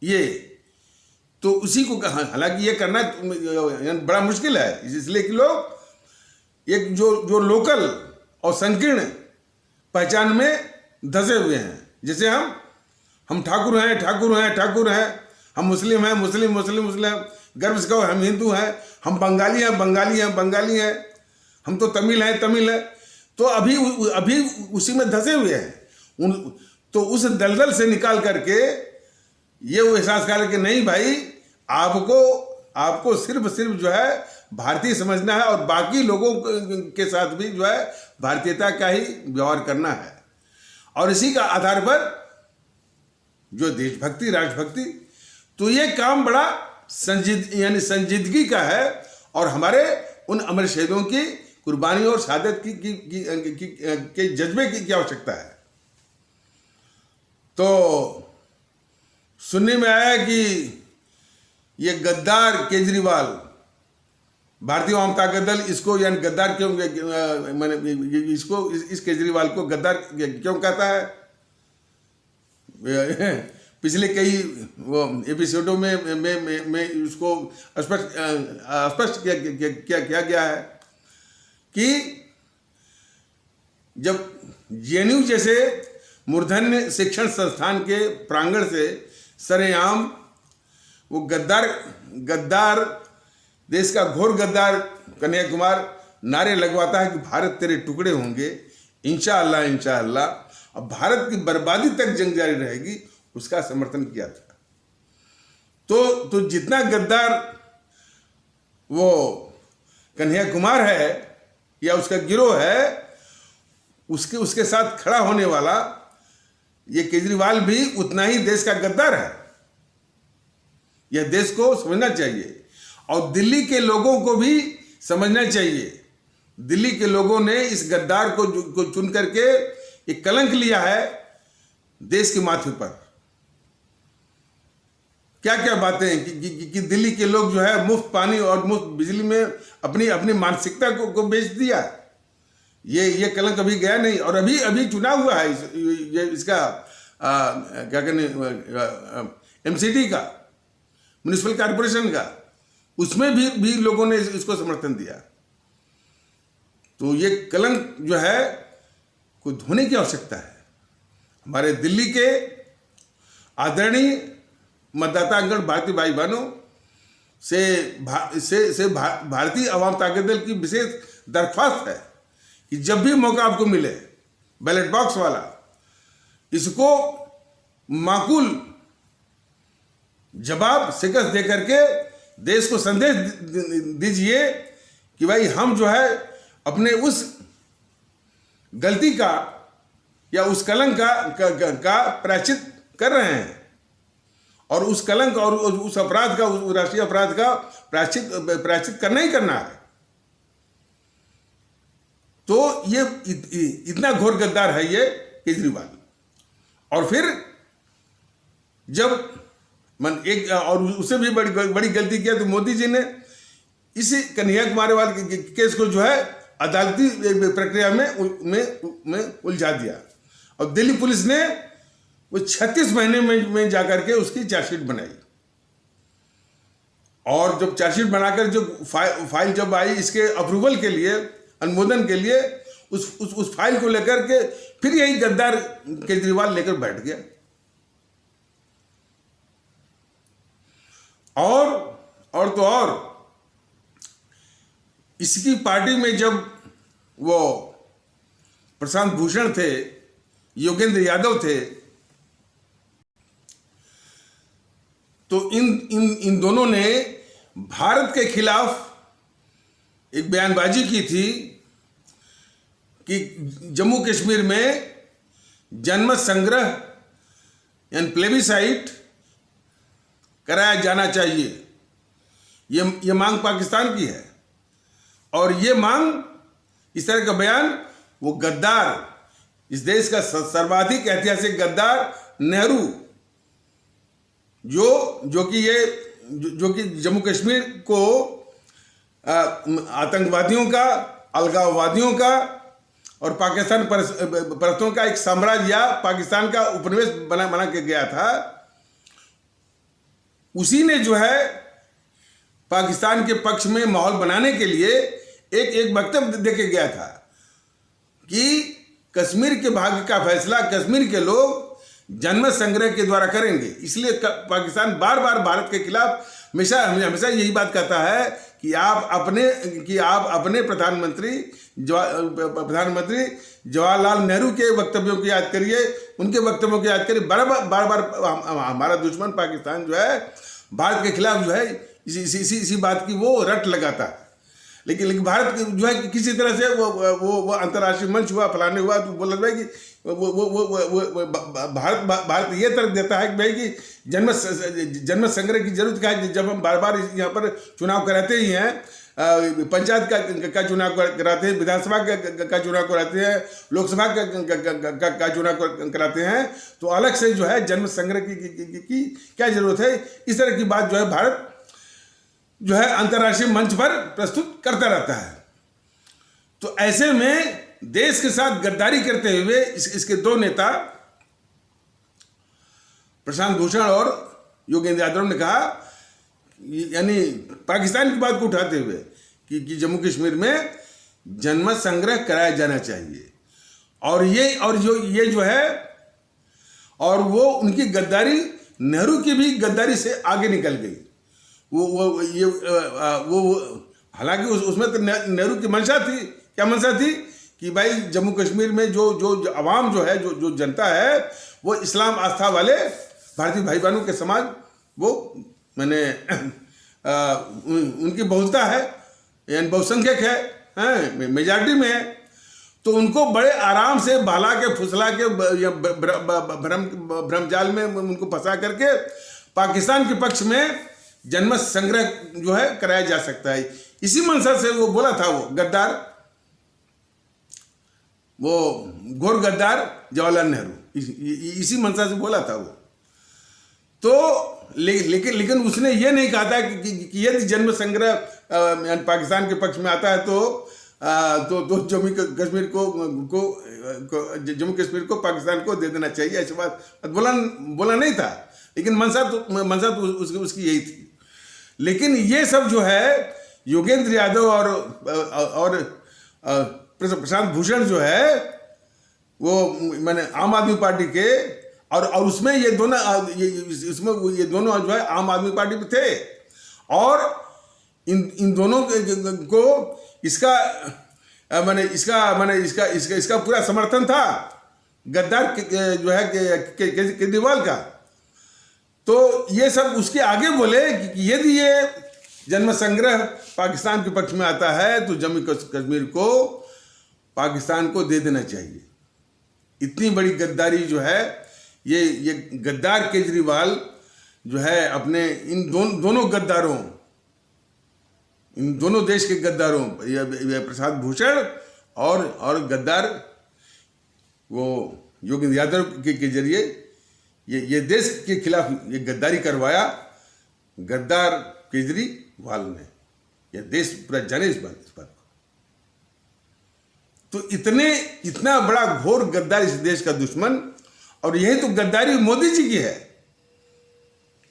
ये तो उसी को हालांकि ये करना बड़ा मुश्किल है, इसलिए कि लोग एक जो लोकल और संकीर्ण पहचान में धंसे हुए हैं। जैसे हम ठाकुर हैं, हम मुस्लिम हैं, गर्व से कहो हम हिंदू हैं, हम बंगाली हैं, हम तो तमिल हैं, तो अभी उसी में धंसे हुए हैं। तो उस दलदल से निकाल करके ये वो एहसास कर कि नहीं भाई, आपको सिर्फ जो है भारतीय समझना है और बाकी लोगों के साथ भी जो है भारतीयता का ही व्यवहार करना है। और इसी का आधार पर जो देशभक्ति, राष्ट्रभक्ति, तो ये काम बड़ा संजीदगी का है और हमारे उन अमर शहीदों की कुर्बानी और शहादत के जज्बे की आवश्यकता है। तो सुनने में आया कि ये गद्दार केजरीवाल, भारतीय अवाम ताकत दल इसको यानी गद्दार क्यों, मैंने इसको इस केजरीवाल को गद्दार क्यों कहता है? पिछले कई वो एपिसोडों में उसको स्पष्ट किया गया है कि जब JNU जैसे मूर्धन्य शिक्षण संस्थान के प्रांगण से सरेआम वो गद्दार देश का घोर गद्दार कन्हैया कुमार नारे लगवाता है कि भारत तेरे टुकड़े होंगे, इंशाअल्लाह, अब भारत की बर्बादी तक जंग जारी रहेगी, उसका समर्थन किया था। तो जितना गद्दार वो कन्हैया कुमार है या उसका गिरोह है, उसके साथ खड़ा होने वाला ये केजरीवाल भी उतना ही देश का गद्दार है। यह देश को समझना चाहिए और दिल्ली के लोगों को भी समझना चाहिए। दिल्ली के लोगों ने इस गद्दार को चुन करके एक कलंक लिया है देश के माथे पर। क्या क्या बातें हैं कि दिल्ली के लोग जो है मुफ्त पानी और मुफ्त बिजली में अपनी मानसिकता को बेच दिया। ये कलंक अभी गया नहीं और अभी चुनाव हुआ है इसका क्या कहने MCD का, म्युनिसिपल कॉर्पोरेशन का, उसमें भी लोगों ने इसको समर्थन दिया। तो ये कलंक जो है को धोने की आवश्यकता है। हमारे दिल्ली के आदरणीय मतदातागण, भारतीय भाई बहनों से भारतीय अवाम ताकत दल की विशेष दरख्वास्त है कि जब भी मौका आपको मिले बैलेट बॉक्स वाला, इसको माकूल जवाब शिकस्त दे करके देश को संदेश दीजिए कि भाई हम जो है अपने उस गलती का या उस कलंक का प्रायश्चित कर रहे हैं, और उस कलंक और उस अपराध का, उस राष्ट्रीय अपराध का प्रायश्चित करना ही करना है। तो ये इतना घोर गद्दार है ये केजरीवाल। और फिर जब एक और उससे भी बड़ी गलती किया तो मोदी जी ने इसी कन्हैया कुमार वाले केस को जो है अदालती प्रक्रिया में उलझा दिया, और दिल्ली पुलिस ने वो 36 महीने में जाकर के उसकी चार्जशीट बनाई। और जब चार्जशीट बनाकर जो फाइल जब आई इसके अप्रूवल के लिए, अनुमोदन के लिए, उस फाइल को लेकर के फिर यही गद्दार केजरीवाल लेकर बैठ गया। और तो और इसकी पार्टी में जब वो प्रशांत भूषण थे, योगेंद्र यादव थे, तो इन दोनों ने भारत के खिलाफ एक बयानबाजी की थी कि जम्मू कश्मीर में जनमत संग्रह यानी प्लेबिसाइट कराया जाना चाहिए। ये मांग पाकिस्तान की है, और ये मांग, इस तरह का बयान वो गद्दार, इस देश का सर्वाधिक ऐतिहासिक गद्दार नेहरू, जो कि जम्मू कश्मीर को आतंकवादियों का, अलगाववादियों का और पाकिस्तान परस्तों का एक साम्राज्य या पाकिस्तान का उपनिवेश बना के गया था, उसी ने जो है पाकिस्तान के पक्ष में माहौल बनाने के लिए एक वक्तव्य दे के गया था कि कश्मीर के भाग्य का फैसला कश्मीर के लोग जनमत संग्रह के द्वारा करेंगे। इसलिए पाकिस्तान बार बार भारत के खिलाफ हमेशा यही बात कहता है कि आप अपने प्रधानमंत्री जवाहरलाल नेहरू के वक्तव्यों को याद करिए, उनके वक्तव्यों को याद करिए। बार बार हमारा दुश्मन पाकिस्तान जो है भारत के खिलाफ जो है इसी बात की वो रट लगाता है। लेकिन भारत जो है किसी तरह से वो अंतर्राष्ट्रीय मंच हुआ, फलाने हुआ, तो बोला भाई कि वो भारत ये तर्क देता है कि भाई कि जनमत संग्रह की जरूरत क्या है, जब हम बार बार यहाँ पर चुनाव कराते ही हैं, पंचायत का चुनाव कराते हैं, विधानसभा का चुनाव कराते हैं, लोकसभा का चुनाव कराते हैं, तो अलग से जो है जनमत संग्रह की क्या जरूरत है। इस तरह की बात जो है भारत जो है अंतर्राष्ट्रीय मंच पर प्रस्तुत करता रहता है। तो ऐसे में देश के साथ गद्दारी करते हुए इसके दो नेता प्रशांत भूषण और योगेंद्र यादव ने कहा, यानी पाकिस्तान की बात को उठाते हुए कि जम्मू कश्मीर में जनमत संग्रह कराया जाना चाहिए। और ये जो है, और वो उनकी गद्दारी नेहरू की भी गद्दारी से आगे निकल गई। वो हालांकि उसमें तो नेहरू की मंशा थी। क्या मंशा थी कि भाई जम्मू कश्मीर में जो अवाम जो है, जो जनता है, वो इस्लाम आस्था वाले भारतीय भाई बहनों के समाज, वो मैंने उनकी बहुलता है, यानी बहुसंख्यक है, मेजॉरिटी में है, तो उनको बड़े आराम से बहला के फुसला के भ्रमजाल में उनको फंसा करके पाकिस्तान के पक्ष में जनमत संग्रह जो है कराया जा सकता है। इसी मंशा से वो बोला था, वो गद्दार, वो घोर गद्दार जवाहरलाल नेहरू इसी मंशा से बोला था वो। तो लेकिन उसने ये नहीं कहा था कि यदि जन्म संग्रह पाकिस्तान के पक्ष में आता है तो जम्मू कश्मीर को पाकिस्तान को दे देना चाहिए, ऐसी बात बोला नहीं था। लेकिन मंशा तो उसकी यही थी। लेकिन ये सब जो है योगेंद्र यादव और प्रशांत भूषण जो है, वो मैंने आम आदमी पार्टी के, और उसमें ये दोनों जो है आम आदमी पार्टी में थे, और इन दोनों को इसका पूरा समर्थन था। गद्दार जो है केजरीवाल का। तो ये सब उसके आगे बोले कि यदि ये जन्म संग्रह पाकिस्तान के पक्ष में आता है तो जम्मू कश्मीर को पाकिस्तान को दे देना चाहिए। इतनी बड़ी गद्दारी जो है, ये गद्दार केजरीवाल जो है अपने इन दोनों गद्दारों, इन दोनों देश के गद्दारों, ये प्रसाद भूषण और गद्दार वो योगी यादव के जरिए ये देश के खिलाफ ये गद्दारी करवाया गद्दार केजरीवाल ने। यह देश पूरा जाने इस बात को। तो इतना बड़ा घोर गद्दार इस देश का दुश्मन, और यही तो गद्दारी मोदी जी की है।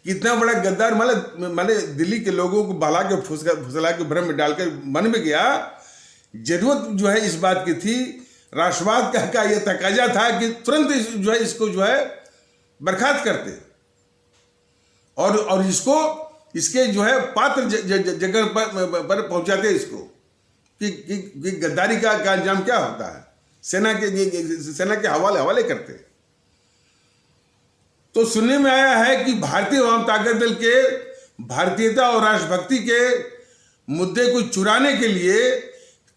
कितना बड़ा गद्दार, माने दिल्ली के लोगों को बहला के फुसला के भ्रम में डालकर मन में गया। जरूरत जो है इस बात की थी, राष्ट्रवाद का यह तकाजा था कि तुरंत जो है इसको जो है बर्खास्त करते और इसके जो है पात्र जगह पर पहुंचाते इसको कि गद्दारी का अंजाम क्या होता है, सेना के हवाले करते। तो सुनने में आया है कि भारतीय आवाम ताकत दल के भारतीयता और राष्ट्रभक्ति के मुद्दे को चुराने के लिए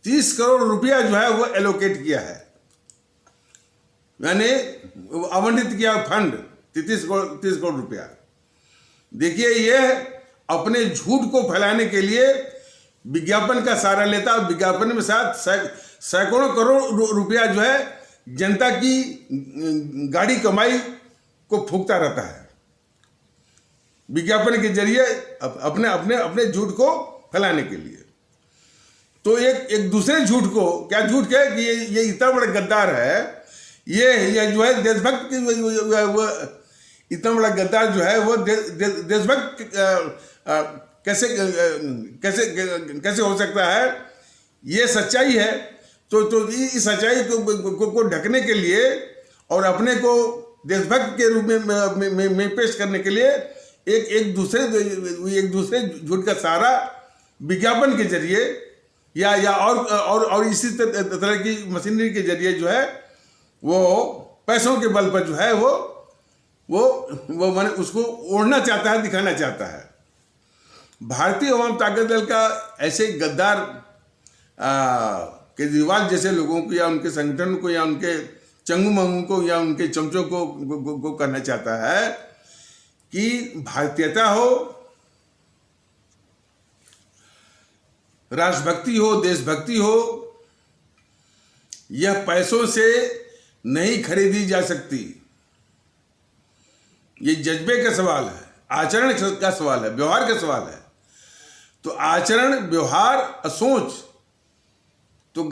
30 करोड़ रुपया जो है वो एलोकेट किया है, यानी आवंटित किया फंड 30 करोड़ रुपया। देखिए, यह अपने झूठ को फैलाने के लिए विज्ञापन का सहारा लेता है। विज्ञापन में साथ सैकड़ों करोड़ रुपया जो है जनता की गाड़ी कमाई को फूंकता रहता है, विज्ञापन के जरिए अपने झूठ को फैलाने के लिए। तो एक दूसरे झूठ को, क्या झूठ है कि ये इतना बड़ा गद्दार है, ये जो है देशभक्त, वो इतना बड़ा गद्दार जो है वो देशभक्त कैसे हो सकता है, ये सच्चाई है। तो इस सच्चाई को ढकने के लिए और अपने को देशभक्त के रूप में पेश करने के लिए एक दूसरे झूठ का सहारा विज्ञापन के जरिए या और इसी तरह की मशीनरी के जरिए जो है वो पैसों के बल पर जो है वो माने उसको ओढ़ना चाहता है, दिखाना चाहता है। भारतीय आवाम ताकत दल का ऐसे गद्दार केजरीवाल जैसे लोगों को या उनके संगठन को या उनके चंगू मंगू को या उनके चमचों को कहना चाहता है कि भारतीयता हो, राष्ट्रभक्ति हो, देशभक्ति हो, यह पैसों से नहीं खरीदी जा सकती। ये जज्बे का सवाल है, आचरण का सवाल है, व्यवहार का सवाल है। तो आचरण, व्यवहार, सोच तो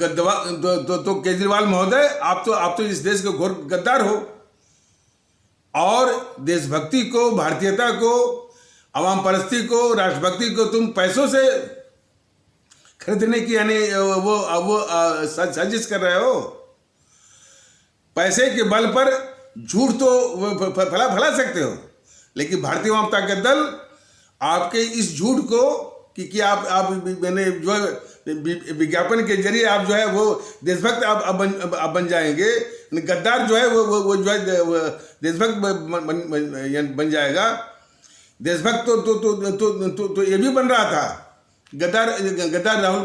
केजरीवाल महोदय, आप तो इस देश के घोर गद्दार हो, और देशभक्ति को, भारतीयता को, अवाम परस्ती को, राष्ट्रभक्ति को तुम पैसों से खरीदने की यानी वो साजिश कर रहे हो। पैसे के बल पर झूठ तो फैला सकते हो, लेकिन भारतीय आवाम ताकत दल आपके इस झूठ को कि आप मैंने जो है विज्ञापन के जरिए आप जो है वो देशभक्त आप बन जाएंगे, गद्दार जो है वो जो है देशभक्त बन जाएगा। देशभक्त तो ये भी बन रहा था, गद्दार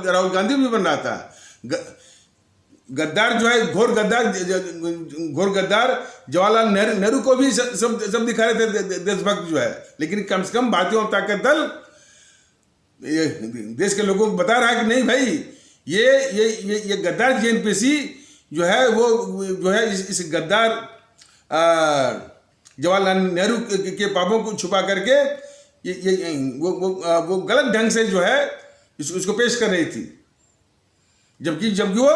राहुल गांधी भी बन रहा था। गद्दार जो है घोर गद्दार जवाहरलाल नेहरू को भी सब दिखा रहे थे देशभक्त जो है, लेकिन कम से कम भारतीय आवाम ताकत दल देश के लोगों को बता रहा है कि नहीं भाई, ये गद्दार जेएनपीसी जो है वो जो है इस गद्दार जवाहरलाल नेहरू के पापों को छुपा करके वो गलत ढंग से जो है उसको पेश कर रही थी, जबकि वो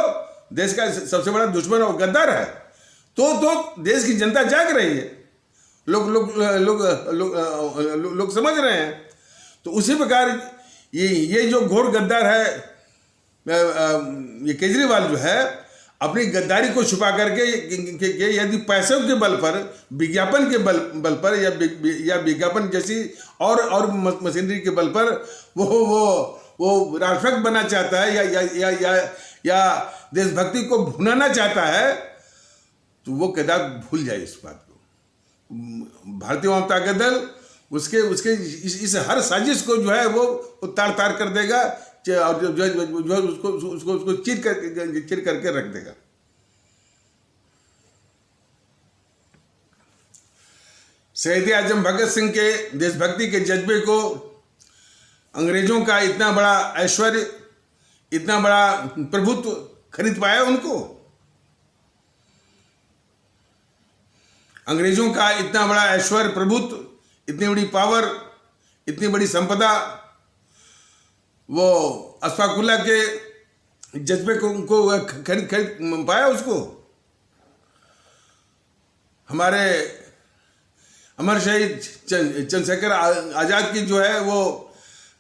देश का सबसे बड़ा दुश्मन और गद्दार है। तो देश की जनता जाग रही है, लोग समझ रहे हैं। तो उसी प्रकार ये जो घोर गद्दार है ये केजरीवाल जो है, अपनी गद्दारी को छुपा करके यदि पैसों के बल पर, विज्ञापन के बल पर या विज्ञापन जैसी और मशीनरी के बल पर वो राष्ट्रभक्त बनना चाहता है या देशभक्ति को भुनाना चाहता है, तो वो कदाप भूल जाए इस बात को। भारतीय आवाम ताकत दल उसके उसके इस हर साजिश को जो है वो तार तार कर देगा और जो उसको चीर करके रख देगा। शहीद आजम भगत सिंह के देशभक्ति के जज्बे को अंग्रेजों का इतना बड़ा ऐश्वर्य, इतना बड़ा प्रभुत्व खरीद पाया उनको। अंग्रेजों का इतना बड़ा ऐश्वर्य, प्रभुत्व, इतनी बड़ी पावर, इतनी बड़ी संपदा वो अशफाकुल्लाह के जज्बे को खरीद पाया उसको। हमारे अमर शहीद चंद्रशेखर आजाद की जो है वो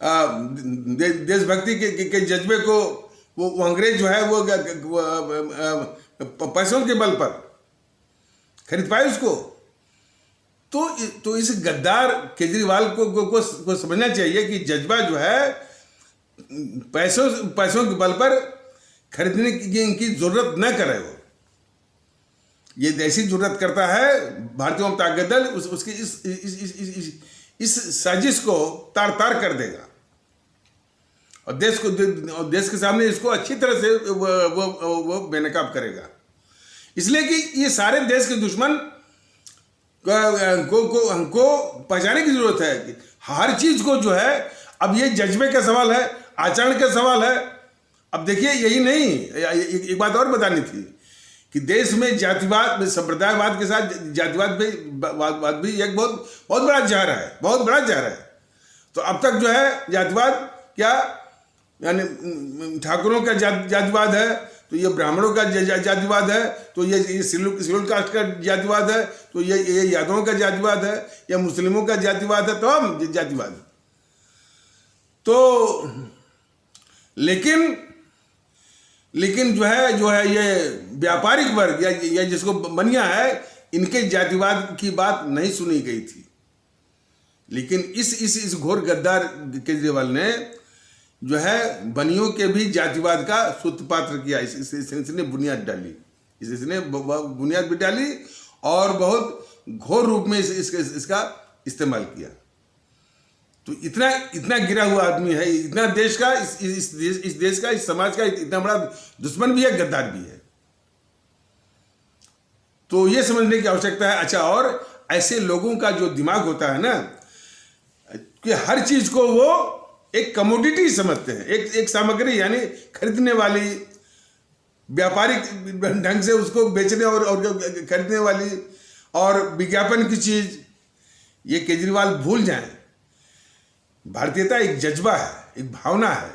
देशभक्ति के जज्बे को वो अंग्रेज जो है वो पैसों के बल पर खरीद पाए उसको। तो इस गद्दार केजरीवाल को समझना चाहिए कि जज्बा जो है पैसों के बल पर खरीदने की इनकी जरूरत न करे। वो ये ऐसी जरूरत करता है भारतीय जनता ताकत दल उसकी इस साजिश को तार तार कर देगा और देश के सामने इसको अच्छी तरह से वो बेनकाब करेगा। इसलिए कि ये सारे देश के दुश्मन को हमको पहचानने की जरूरत है कि हर चीज को जो है, अब ये जज्बे का सवाल है, आचरण का सवाल है। अब देखिए यही नहीं, एक बात और बतानी थी कि देश में जातिवाद, संप्रदायवाद के साथ जातिवाद भी एक बहुत बड़ा जहर है, बहुत बड़ा जहर है। तो अब तक जो है जातिवाद क्या, यानी ठाकुरों का जातिवाद है, तो ये ब्राह्मणों का जातिवाद है, तो ये शेड्यूल कास्ट का जातिवाद है, तो ये यादवों का जातिवाद है, या मुस्लिमों का जातिवाद है, तो हम जातिवाद। तो लेकिन जो है ये व्यापारिक वर्ग या जिसको बनिया है, इनके जातिवाद की बात नहीं सुनी गई थी। लेकिन इस घोर गद्दार केजरीवाल ने जो है बनियों के भी जातिवाद का सूत्रपात्र किया। इसने बुनियाद डाली, इसने बुनियाद भी डाली और बहुत घोर रूप में इसका इस्तेमाल किया। तो इतना गिरा हुआ आदमी है, इतना देश का इस देश का, इस समाज का इतना बड़ा दुश्मन भी है, गद्दार भी है। तो ये समझने की आवश्यकता है। अच्छा, और ऐसे लोगों का जो दिमाग होता है ना, कि हर चीज को वो एक कमोडिटी समझते हैं, एक सामग्री, यानी खरीदने वाली, व्यापारिक ढंग से उसको बेचने और खरीदने वाली और विज्ञापन की चीज। ये केजरीवाल भूल जाएं, भारतीयता एक जज्बा है, एक भावना है,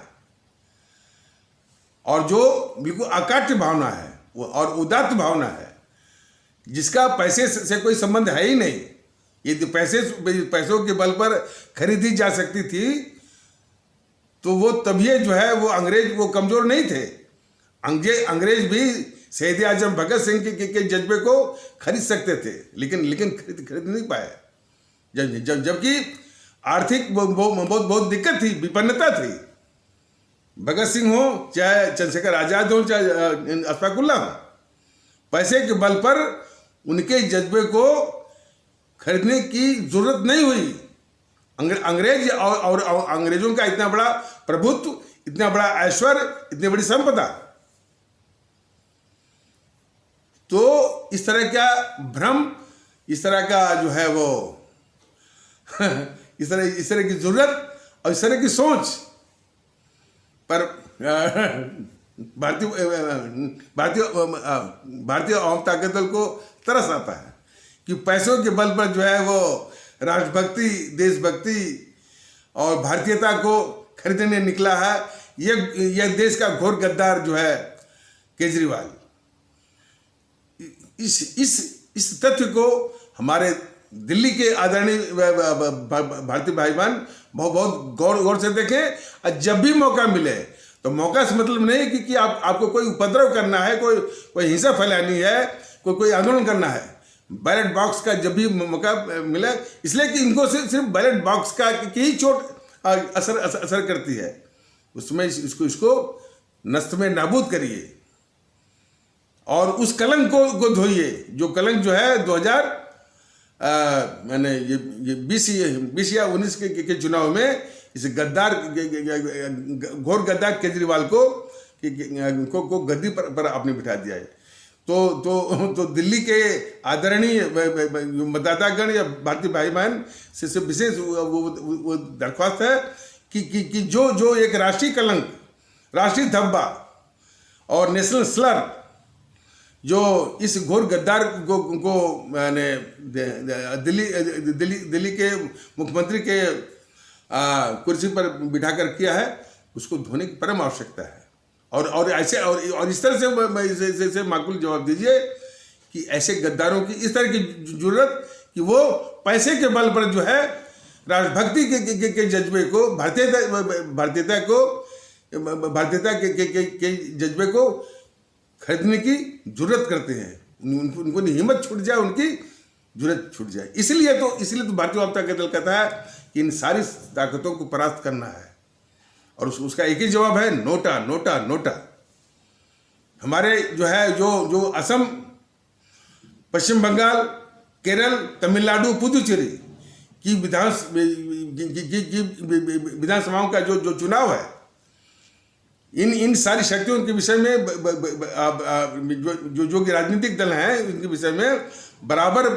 और जो बिल्कुल अकाट्य भावना है और उदात्त भावना है, जिसका पैसे से कोई संबंध है ही नहीं। ये पैसों के बल पर खरीदी जा सकती थी, तो वो तभी जो है वो अंग्रेज वो कमजोर नहीं थे। अंग्रेज भी शहीद आजम भगत सिंह के जज्बे को खरीद सकते थे, लेकिन खरीद नहीं पाए। जबकि आर्थिक बहुत दिक्कत थी, विपन्नता थी। भगत सिंह हो चाहे चंद्रशेखर आजाद हो चाहे अशफाकुल्लाह हो, पैसे के बल पर उनके जज्बे को खरीदने की जरूरत नहीं हुई। अंग्रेज और अंग्रेजों का इतना बड़ा प्रभुत्व, इतना बड़ा ऐश्वर्य, इतनी बड़ी संपदा। तो इस तरह का भ्रम, इस तरह का जो है वो इस तरह की जरूरत और इस तरह की सोच पर भारतीय आवाम ताकत दल को तरस आता है कि पैसों के बल पर जो है वो राष्ट्रभक्ति, देशभक्ति और भारतीयता को खरीदने निकला है। यह देश का घोर गद्दार जो है केजरीवाल। इस तथ्य को हमारे दिल्ली के आदरणीय भारतीय भाई बहन बहुत गौर से देखें। और जब भी मौका मिले, तो मौका से मतलब नहीं कि आपको कोई उपद्रव करना है, कोई हिंसा फैलानी है, कोई आंदोलन करना है। बैलेट बॉक्स का जब भी मौका मिले, इसलिए कि इनको सिर्फ बैलेट बॉक्स का की ही चोट असर करती है, उसमें इसको नष्ट में नाबूद करिए। और उस कलंक को धोइए, जो कलंक जो है 2000 मैंने ये 20 या 19 के चुनाव में इस गद्दार घोर गद्दार केजरीवाल को गद्दी पर आपने बिठा दिया है। तो दिल्ली के आदरणीय मतदातागण या भारतीय भाई बहन से विशेष वो दरख्वास्त है कि जो एक राष्ट्रीय कलंक, राष्ट्रीय धब्बा और नेशनल स्लर जो इस घोर गद्दार को मैंने दिल्ली के मुख्यमंत्री के कुर्सी पर बिठाकर किया है, उसको धोने की परम आवश्यकता है। और ऐसे और इस तरह से माकूल जवाब दीजिए कि ऐसे गद्दारों की इस तरह की जरूरत कि वो पैसे के बल पर जो है राष्ट्रभक्ति के जज्बे को, भारतीयता के जज्बे को खरीदने की जरूरत करते हैं। उनको हिम्मत छूट जाए, उनकी जरूरत छूट जाए। इसलिए तो भारतीय जनता दल कहता है कि इन सारी ताकतों को परास्त करना है, और उसका एक ही जवाब है नोटा नोटा नोटा। हमारे जो है जो असम, पश्चिम बंगाल, केरल, तमिलनाडु, पुदुचेरी की विधानसभाओं का जो चुनाव है, इन सारी शक्तियों के विषय में जो राजनीतिक दल हैं इनके विषय में बराबर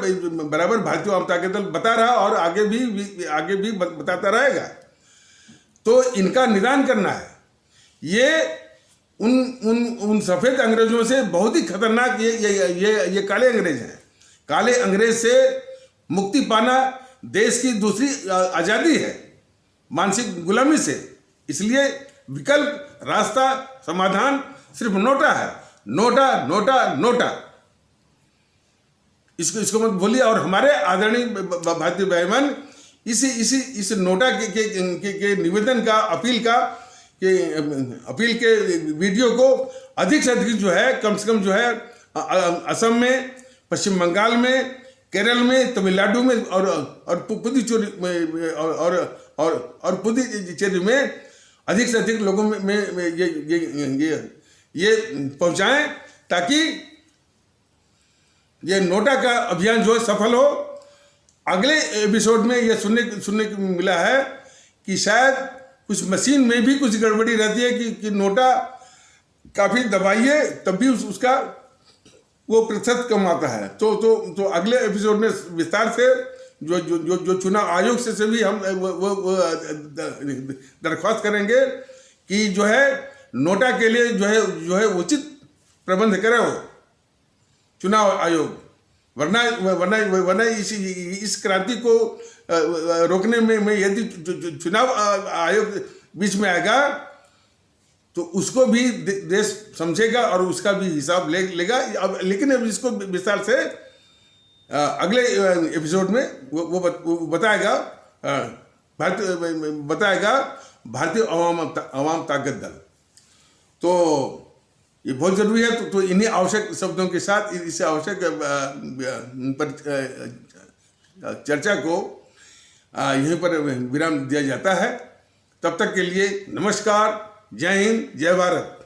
भारतीय जनता दल बता रहा और आगे भी बताता रहेगा। तो इनका निदान करना है। ये उन सफेद अंग्रेजों से बहुत ही खतरनाक ये काले अंग्रेज हैं। काले अंग्रेज से मुक्ति पाना देश की दूसरी आज़ादी है, मानसिक गुलामी से। इसलिए विकल्प, रास्ता, समाधान सिर्फ नोटा है। नोटा नोटा नोटा, इसको मत भूलिए। और हमारे आदरणीय भारतीय भाई बहन इस नोटा के निवेदन का, अपील के वीडियो को अधिक से अधिक जो है, कम से कम जो है असम में, पश्चिम बंगाल में, केरल में, तमिलनाडु में और पुदुचेरी में अधिक से अधिक लोगों में ये पहुंचाएं, ताकि ये नोटा का अभियान जो है सफल हो। अगले एपिसोड में ये सुनने को मिला है कि शायद कुछ मशीन में भी कुछ गड़बड़ी रहती है कि नोटा काफ़ी दबाइए तब भी उसका वो प्रतिशत कम आता है। तो अगले एपिसोड में विस्तार से जो चुनाव आयोग से भी हम वो दरख्वास्त करेंगे कि जो है नोटा के लिए जो है उचित प्रबंध करे वो चुनाव आयोग। वरना इस क्रांति को रोकने में यदि चुनाव आयोग बीच में आएगा तो उसको भी देश समझेगा और उसका भी हिसाब लेगा। अब लेकिन अब इसको विस्तार से अगले एपिसोड में वो बताएगा भारतीय अवाम ताकत दल। तो ये बहुत जरूरी है। तो इन्हीं आवश्यक शब्दों के साथ इस आवश्यक पर चर्चा को यहीं पर विराम दिया जाता है। तब तक के लिए नमस्कार, जय हिंद, जय भारत।